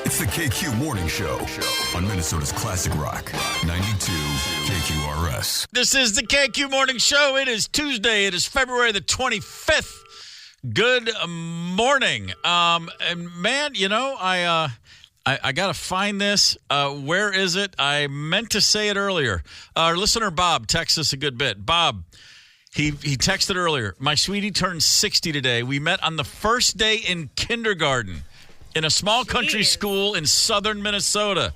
It's the KQ Morning Show on Minnesota's Classic Rock, 92 KQRS. This is the KQ Morning Show. It is Tuesday. It is February the 25th. Good morning. And man, I got to find this. Where is it? I meant to say it earlier. Our listener, Bob, texts us a good bit. Bob, he texted earlier. My sweetie turned 60 today. We met on the first day in kindergarten. In a small country school in southern Minnesota.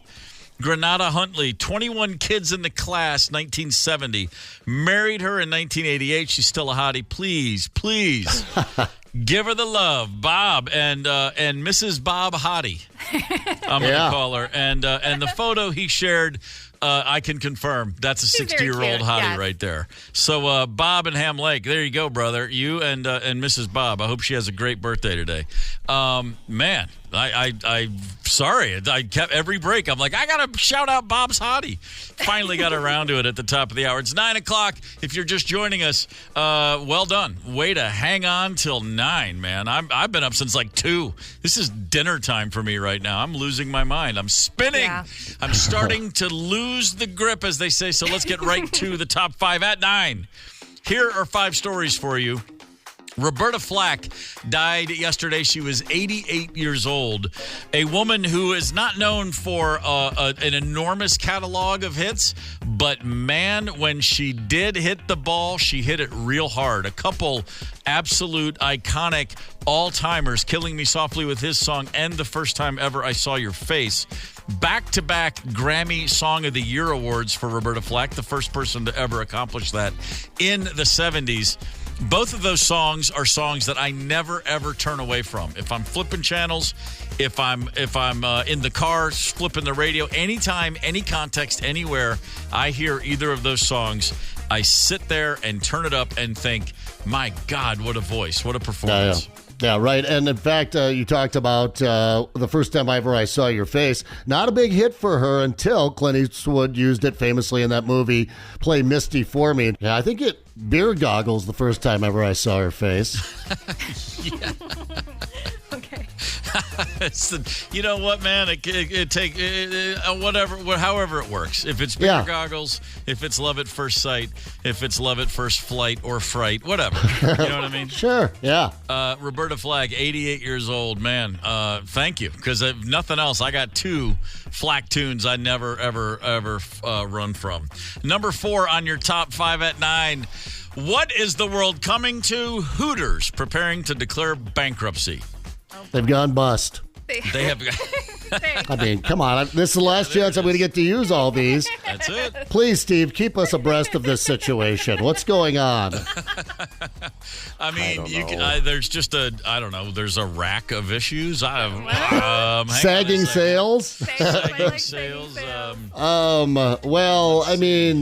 Granada Huntley, 21 kids in the class, 1970. Married her in 1988. She's still a hottie. Please, give her the love. Bob and Mrs. Bob Hottie. I'm going to call her. And the photo he shared, I can confirm. That's a 60-year-old hottie right there. So Bob and Ham Lake, there you go, brother. You and Mrs. Bob. I hope she has a great birthday today. Man, I'm sorry. I kept every break. I'm like, I got to shout out Bob's hottie. Finally got around to it at the top of the hour. It's 9 o'clock. If you're just joining us, well done. Way to hang on till 9, man. I've been up since like 2. This is dinner time for me right now. I'm losing my mind. I'm spinning. Yeah. I'm starting to lose the grip, as they say. So let's get right to the top 5 at 9. Here are 5 stories for you. Roberta Flack died yesterday. She was 88 years old. A woman who is not known for an enormous catalog of hits, but man, when she did hit the ball, she hit it real hard. A couple absolute iconic all-timers, Killing Me Softly with his song and The First Time Ever I Saw Your Face. Back-to-back Grammy Song of the Year awards for Roberta Flack, the first person to ever accomplish that in the 70s. Both of those songs are songs that I never, ever turn away from. If I'm flipping channels, if I'm in the car, flipping the radio, anytime, any context, anywhere, I hear either of those songs, I sit there and turn it up and think, my God, what a voice, what a performance. Yeah, right. And in fact, you talked about the first time I saw your face. Not a big hit for her until Clint Eastwood used it famously in that movie, Play Misty for Me. Yeah, I think beer goggles the first time ever I saw her face. Yeah. Okay. You know what, man? However it works. If it's beer goggles, if it's love at first sight, if it's love at first flight or fright, whatever. You know what I mean? Sure. Yeah. Roberta Flack, 88 years old, man. Thank you, because if nothing else, I got 2 Flack tunes I never ever run from. Number 4 on your top 5 at 9. What is the world coming to? Hooters preparing to declare bankruptcy. They've gone bust. They have. I mean, come on. This is the last chance I'm going to get to use all these. That's it. Please, Steve, keep us abreast of this situation. What's going on? I mean, there's just there's a rack of issues. Sagging sales? Sagging sales. Well, I mean,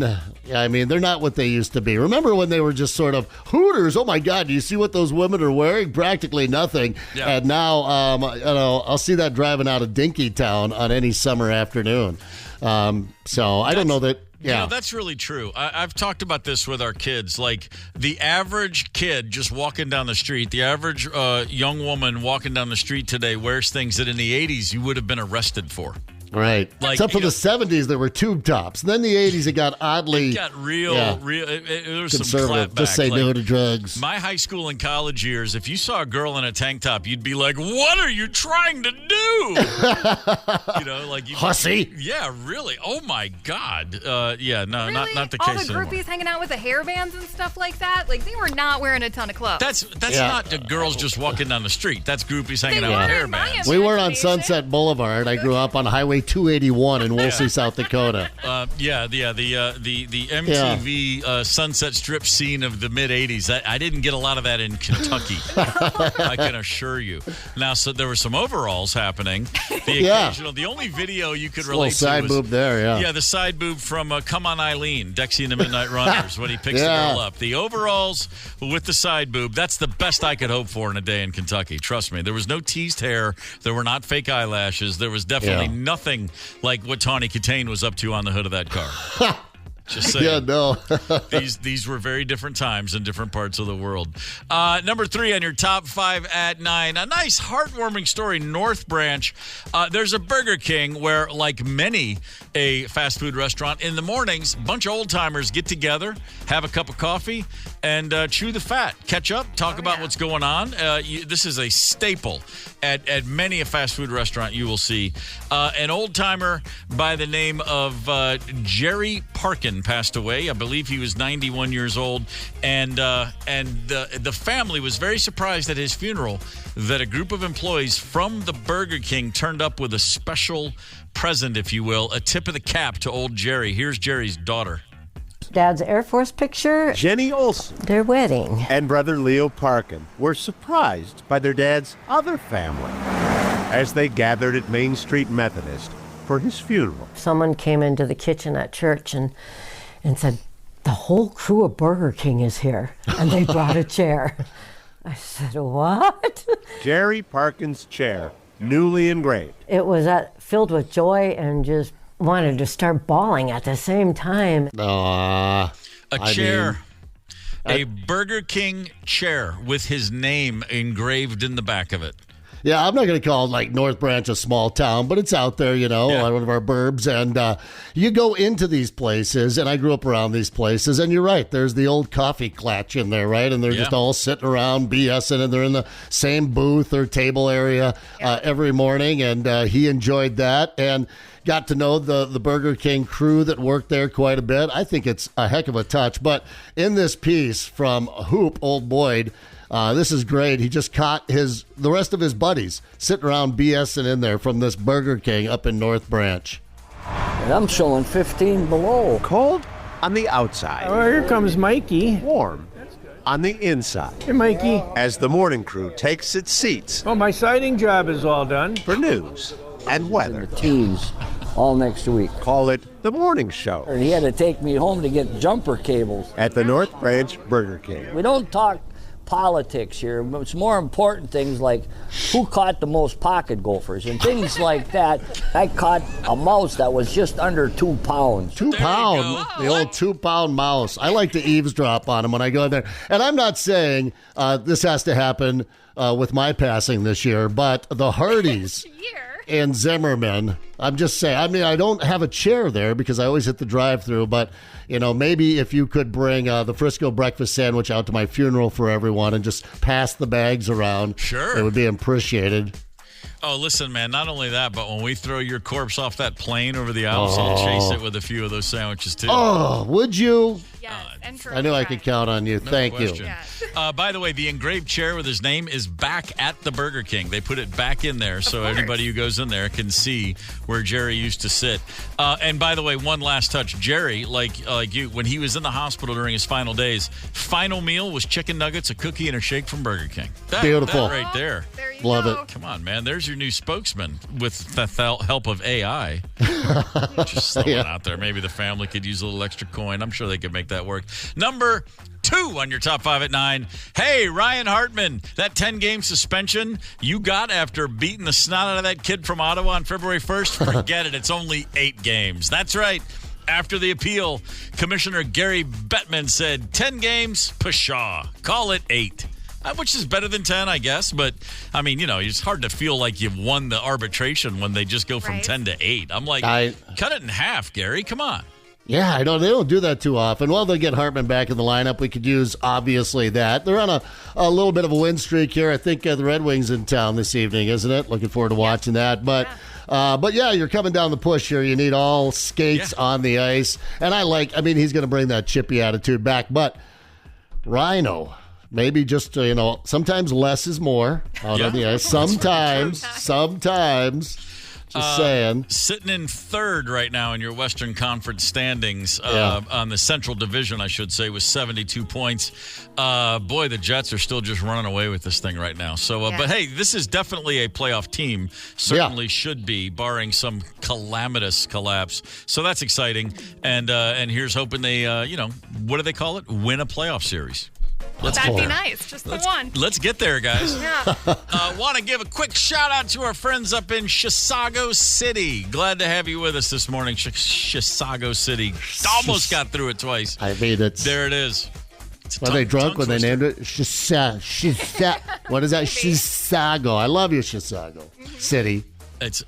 they're not what they used to be. Remember when they were just sort of Hooters? Oh, my God, do you see what those women are wearing? Practically nothing. Yeah. And now, I'll see that driving out of Dinkytown on any summer afternoon. So I don't know that. Yeah, that's really true. I've talked about this with our kids. Like the average kid just walking down the street, the average young woman walking down the street today wears things that in the 80s you would have been arrested for. Right. Like, except for the 70s, there were tube tops. And then the 80s, it got oddly... It got real. There was some clapback. Just say no to drugs. My high school and college years, if you saw a girl in a tank top, you'd be like, what are you trying to do? Hussy. Yeah, really. Oh, my God. Not the really? case All the anymore. groupies hanging out with the hairbands and stuff like that, like they were not wearing a ton of clothes. That's not the girls just walking down the street. That's groupies hanging out with hairbands. We were on Sunset Boulevard. I grew up on Highway 281 in Woolsey, South Dakota. The MTV Sunset Strip scene of the mid-'80s. I didn't get a lot of that in Kentucky. I can assure you. Now, so there were some overalls happening. The only video you could relate to side boob there, Yeah, the side boob from Come On Eileen, Dexy and the Midnight Runners, when he picks the girl up. The overalls with the side boob, that's the best I could hope for in a day in Kentucky. Trust me. There was no teased hair. There were not fake eyelashes. There was definitely nothing like what Tawny Katane was up to on the hood of that car. Just saying. Yeah, no. These were very different times in different parts of the world. Number 3 on your top 5 at 9. A nice, heartwarming story, North Branch. There's a Burger King where, like many a fast food restaurant, in the mornings, a bunch of old-timers get together, have a cup of coffee, and chew the fat. Catch up, talk about what's going on. This is a staple at many a fast food restaurant you will see. An old-timer by the name of Jerry Parkin passed away. I believe he was 91 years old. And the family was very surprised at his funeral that a group of employees from the Burger King turned up with a special present, if you will, a tip of the cap to old Jerry. Here's Jerry's daughter. Dad's Air Force picture. Jenny Olson. Their wedding. And brother Leo Parkin were surprised by their dad's other family as they gathered at Main Street Methodist for his funeral. Someone came into the kitchen at church and said, the whole crew of Burger King is here, and they brought a chair. I said, what? Jerry Parkin's chair, newly engraved. It was filled with joy and just wanted to start bawling at the same time. A Burger King chair with his name engraved in the back of it. Yeah, I'm not going to call North Branch a small town, but it's out there, one of our burbs. And you go into these places, and I grew up around these places, and you're right, there's the old coffee clatch in there, right? And they're just all sitting around BSing, and they're in the same booth or table area every morning, and he enjoyed that and got to know the Burger King crew that worked there quite a bit. I think it's a heck of a touch. But in this piece from Hoop, Old Boyd, this is great. He just caught the rest of his buddies sitting around BSing in there from this Burger King up in North Branch. And I'm showing 15 below. Cold on the outside. Oh, here comes Mikey. Warm on the inside. Hey, Mikey. As the morning crew takes its seats. Oh, my siding job is all done. For news and weather. And the teams all next week. Call it the morning show. He had to take me home to get jumper cables. At the North Branch Burger King. We don't talk politics here. It's more important things like who caught the most pocket gophers and things like that. I caught a mouse that was just under 2 pounds. 2 pounds? The old 2-pound mouse. I like to eavesdrop on him when I go in there. And I'm not saying this has to happen with my passing this year, but the Hardys and Zimmerman, I'm just saying, I mean, I don't have a chair there because I always hit the drive-thru, but, maybe if you could bring the Frisco breakfast sandwich out to my funeral for everyone and just pass the bags around, sure, it would be appreciated. Oh, listen, man, not only that, but when we throw your corpse off that plane over the Alps, I'll chase it with a few of those sandwiches, too. Oh, would you? Yes, I knew I could count on you. Thank you. Yes. By the way, the engraved chair with his name is back at the Burger King. They put it back in there so everybody who goes in there can see where Jerry used to sit. And by the way, one last touch. Jerry, like you, when he was in the hospital during his final days, final meal was chicken nuggets, a cookie, and a shake from Burger King. Beautiful. That right there. There you Love go. it. Come on, man. There's your new spokesman with the help of AI. Just throwing it out there. Maybe the family could use a little extra coin. I'm sure they could make that work. Number 2 on your top 5 at 9. Hey, Ryan Hartman, that 10-game suspension you got after beating the snot out of that kid from Ottawa on February 1st, forget it. It's only 8 games. That's right. After the appeal, Commissioner Gary Bettman said 10 games, pshaw. Call it 8. Which is better than 10, I guess. But, I mean, it's hard to feel like you've won the arbitration when they just go from 10 to 8. I'm like, cut it in half, Gary. Come on. Yeah, I know. They don't do that too often. Well, they'll get Hartman back in the lineup. We could use, obviously, that. They're on a little bit of a win streak here. I think the Red Wings in town this evening, isn't it? Looking forward to watching that. But yeah, you're coming down the push here. You need all skates on the ice. And he's going to bring that chippy attitude back. But Rhino, maybe just, sometimes less is more out on the ice. Sometimes. Just saying. Sitting in third right now in your Western Conference standings on the Central Division, I should say, with 72 points. Boy, the Jets are still just running away with this thing right now. So, but hey, this is definitely a playoff team. Certainly should be, barring some calamitous collapse. So that's exciting. And here's hoping they, what do they call it? Win a playoff series. That'd be nice. Just the one. Let's get there, guys. Yeah. Want to give a quick shout out to our friends up in Chisago City. Glad to have you with us this morning, Chisago City. Almost got through it twice. I mean, there it is. Were they drunk when they named it? What is that? Chisago. I love you, Chisago City. That's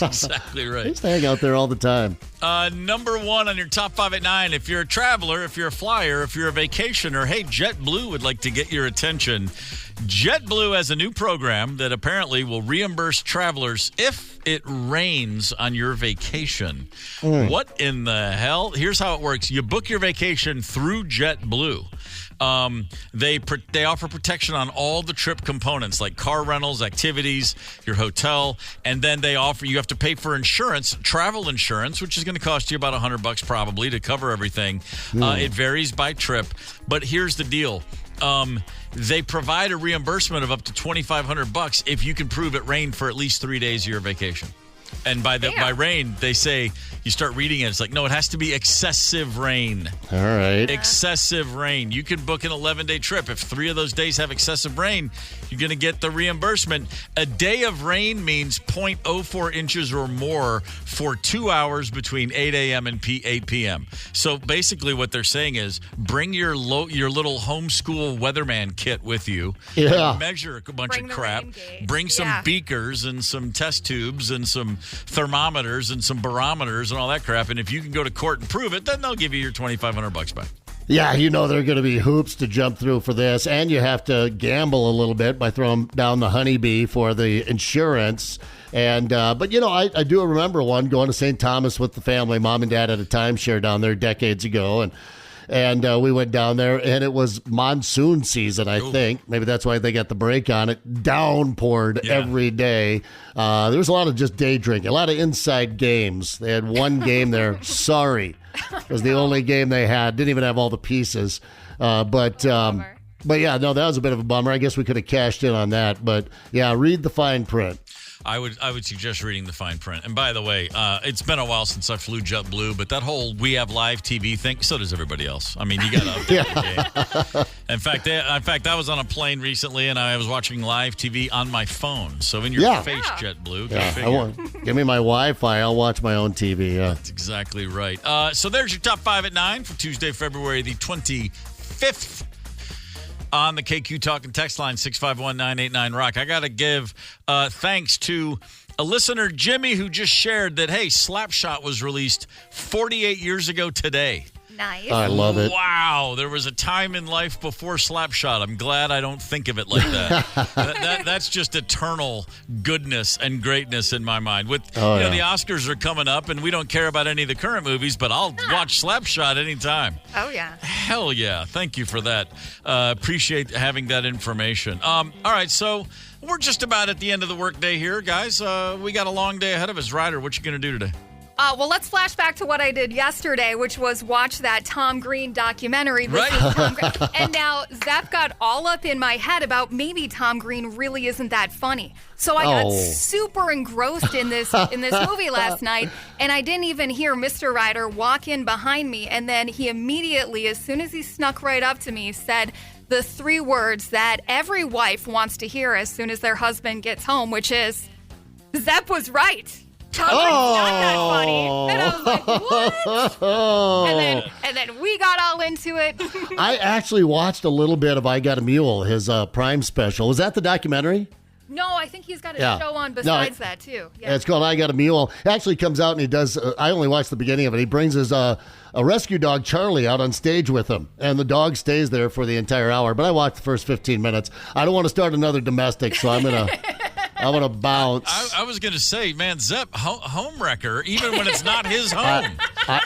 exactly right. I used to hang out there all the time. Number 1 on your top 5 at 9. If you're a traveler, if you're a flyer, if you're a vacationer, hey, JetBlue would like to get your attention. JetBlue has a new program that apparently will reimburse travelers if it rains on your vacation. What in the hell? Here's how it works. You book your vacation through JetBlue. They offer protection on all the trip components like car rentals, activities, your hotel, and then you have to pay for insurance, travel insurance, which is going to cost you about $100 probably to cover everything. It varies by trip, but here's the deal. They provide a reimbursement of up to $2,500 if you can prove it rained for at least 3 days of your vacation. And by rain, they say, you start reading it, it's like, no, it has to be excessive rain. All right. Excessive rain. You can book an 11-day trip. If 3 of those days have excessive rain, you're going to get the reimbursement. A day of rain means 0.04 inches or more for 2 hours between 8 a.m. and 8 p.m. So basically what they're saying is bring your little homeschool weatherman kit with you. Yeah. Measure a bunch of crap. Bring some beakers and some test tubes and some thermometers and some barometers and all that crap. And if you can go to court and prove it, then they'll give you your $2,500 back. Yeah, there are going to be hoops to jump through for this, and you have to gamble a little bit by throwing down the honeybee for the insurance. And but I do remember going to St. Thomas with the family. Mom and Dad had a timeshare down there decades ago, and we went down there, and it was monsoon season, I think. Maybe that's why they got the break on it. Downpoured every day. There was a lot of just day drinking, a lot of inside games. They had one game there. Sorry. It was the only game they had. Didn't even have all the pieces. But yeah, no, that was a bit of a bummer. I guess we could have cashed in on that. But, yeah, read the fine print. I would suggest reading the fine print. And by the way, it's been a while since I flew JetBlue, but that whole we have live TV thing, so does everybody else. I mean, you got to update your game. In fact, I was on a plane recently, and I was watching live TV on my phone. So in your face, JetBlue. Give me my Wi-Fi. I'll watch my own TV. Yeah. That's exactly right. So there's your top 5 at 9 for Tuesday, February the 25th. On the KQ Talk and Text line, 651-989-ROCK. I got to give thanks to a listener, Jimmy, who just shared that, hey, Slapshot was released 48 years ago today. Nice. I love it. Wow. There was a time in life before Slapshot. I'm glad I don't think of it like that. That's just eternal goodness and greatness in my mind. With the Oscars are coming up, and we don't care about any of the current movies, but I'll watch Slapshot anytime. Oh, yeah. Hell yeah. Thank you for that. Appreciate having that information. All right, so we're just about at the end of the workday here, guys. We got a long day ahead of us. Ryder, what you going to do today? Well, let's flash back to what I did yesterday, which was watch that Tom Green documentary. Right. Tom Green. And now Zep got all up in my head about maybe Tom Green really isn't that funny. So I got super engrossed in this movie last night, and I didn't even hear Mr. Ryder walk in behind me. And then he immediately, as soon as he snuck right up to me, said the 3 words that every wife wants to hear as soon as their husband gets home, which is, Zep was right. Tom Green's not that funny. And I was like, what? And then we got all into it. I actually watched a little bit of I Got a Mule, his Prime special. Was that the documentary? No, I think he's got a show on besides that, too. Yeah. It's called I Got a Mule. It actually comes out and he does, I only watched the beginning of it. He brings his a rescue dog, Charlie, out on stage with him. And the dog stays there for the entire hour. But I watched the first 15 minutes. I don't want to start another domestic, so I'm going to bounce. I was going to say, man, Zep, home wrecker, even when it's not his home.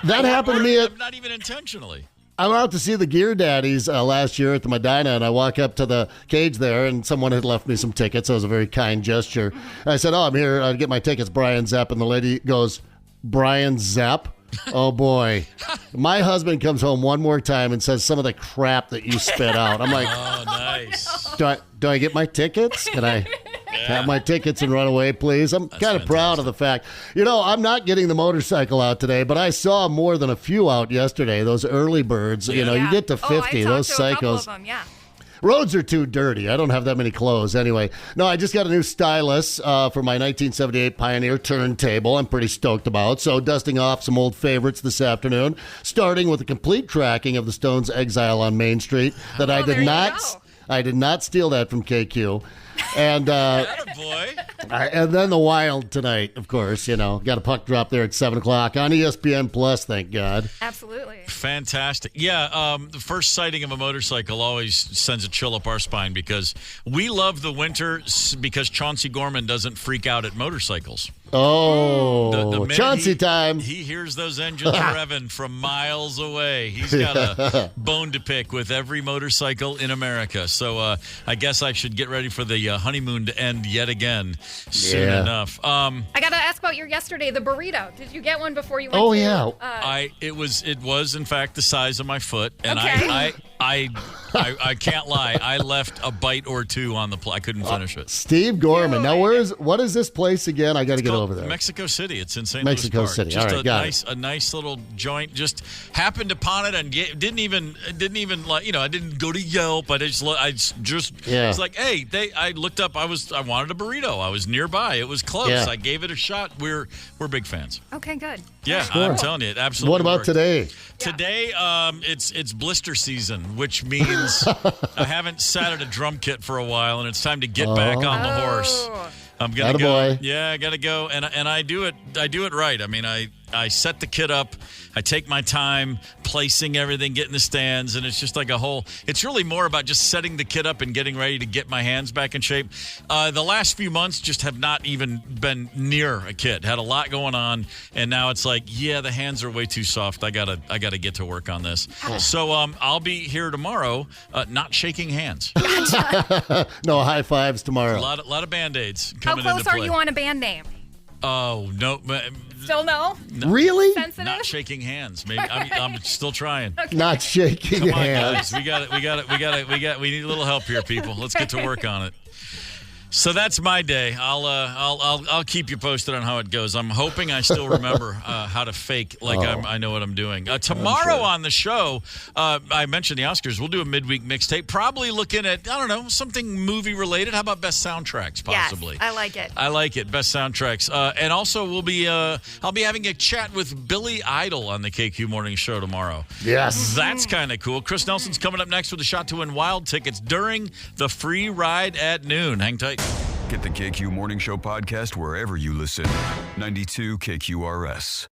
That happened to me. Not even intentionally. I went out to see the Gear Daddies last year at the Medina, and I walk up to the cage there, and someone had left me some tickets. It was a very kind gesture. And I said, I'm here to get my tickets, Brian Zepp. And the lady goes, Brian Zepp? Oh, boy. My husband comes home one more time and says some of the crap that you spit out. I'm like, oh, nice. Do I get my tickets? Can I have my tickets and run away, please? I'm kind of proud of the fact. I'm not getting the motorcycle out today, but I saw more than a few out yesterday. Those early birds, you get to 50. Those psychos. A couple of them, yeah. Roads are too dirty. I don't have that many clothes. Anyway, no, I just got a new stylus for my 1978 Pioneer turntable. I'm pretty stoked about. So dusting off some old favorites this afternoon, starting with a complete tracking of the Stones' Exile on Main Street that I did not steal that from KQ. And and then the Wild tonight, of course. Got a puck drop there at 7:00 on ESPN Plus. Thank God. Absolutely. Fantastic. Yeah, the first sighting of a motorcycle always sends a chill up our spine because we love the winter because Chauncey Gorman doesn't freak out at motorcycles. Oh, the Chauncey time. He hears those engines revving from miles away. He's got a bone to pick with every motorcycle in America. So I guess I should get ready for the honeymoon to end yet again soon enough. I got to ask about your yesterday, the burrito. Did you get one before you went to... Oh, yeah. It was, in fact, the size of my foot. And I can't lie. I left a bite or two on the plate. I couldn't finish it. Steve Gorman. Now, what is this place again? I got to get over there. Mexico City. It's in St. Mexico Louis Park. City. Just all right, a nice little joint. Just happened upon it and didn't even like, I didn't go to Yelp. It's like, hey, I looked up. I wanted a burrito. I was nearby. It was close. Yeah. I gave it a shot. We're big fans. Okay, good. Yeah, sure. I'm telling you, it absolutely. What about works. today? Today, it's blister season, which means I haven't sat at a drum kit for a while, and it's time to get back on the horse. I'm gonna go. Yeah, I gotta go, and I do it right. I mean, I set the kit up. I take my time placing everything, getting the stands, and it's just like it's really more about just setting the kit up and getting ready to get my hands back in shape. The last few months just have not even been near a kit. Had a lot going on, and now it's like, the hands are way too soft. I gotta get to work on this. So I'll be here tomorrow, not shaking hands. No high fives tomorrow. A lot of Band-Aids How coming into close play. are you on a band name? Oh, no. Still no? Really? Sensitive? Not shaking hands. Maybe I'm still trying. Okay. Not shaking hands. hands. Guys, we need a little help here, people. Let's get to work on it. So that's my day. I'll keep you posted on how it goes. I'm hoping I still remember how to fake like I know what I'm doing. Tomorrow on the show, I mentioned the Oscars. We'll do a midweek mixtape. Probably looking at, I don't know, something movie related. How about best soundtracks? Possibly. Yes, I like it. I like it. Best soundtracks. And also I'll be having a chat with Billy Idol on the KQ Morning Show tomorrow. Yes, that's kind of cool. Chris Nelson's coming up next with a shot to win wild tickets during the free ride at noon. Hang tight. Get the KQ Morning Show podcast wherever you listen. 92 KQRS.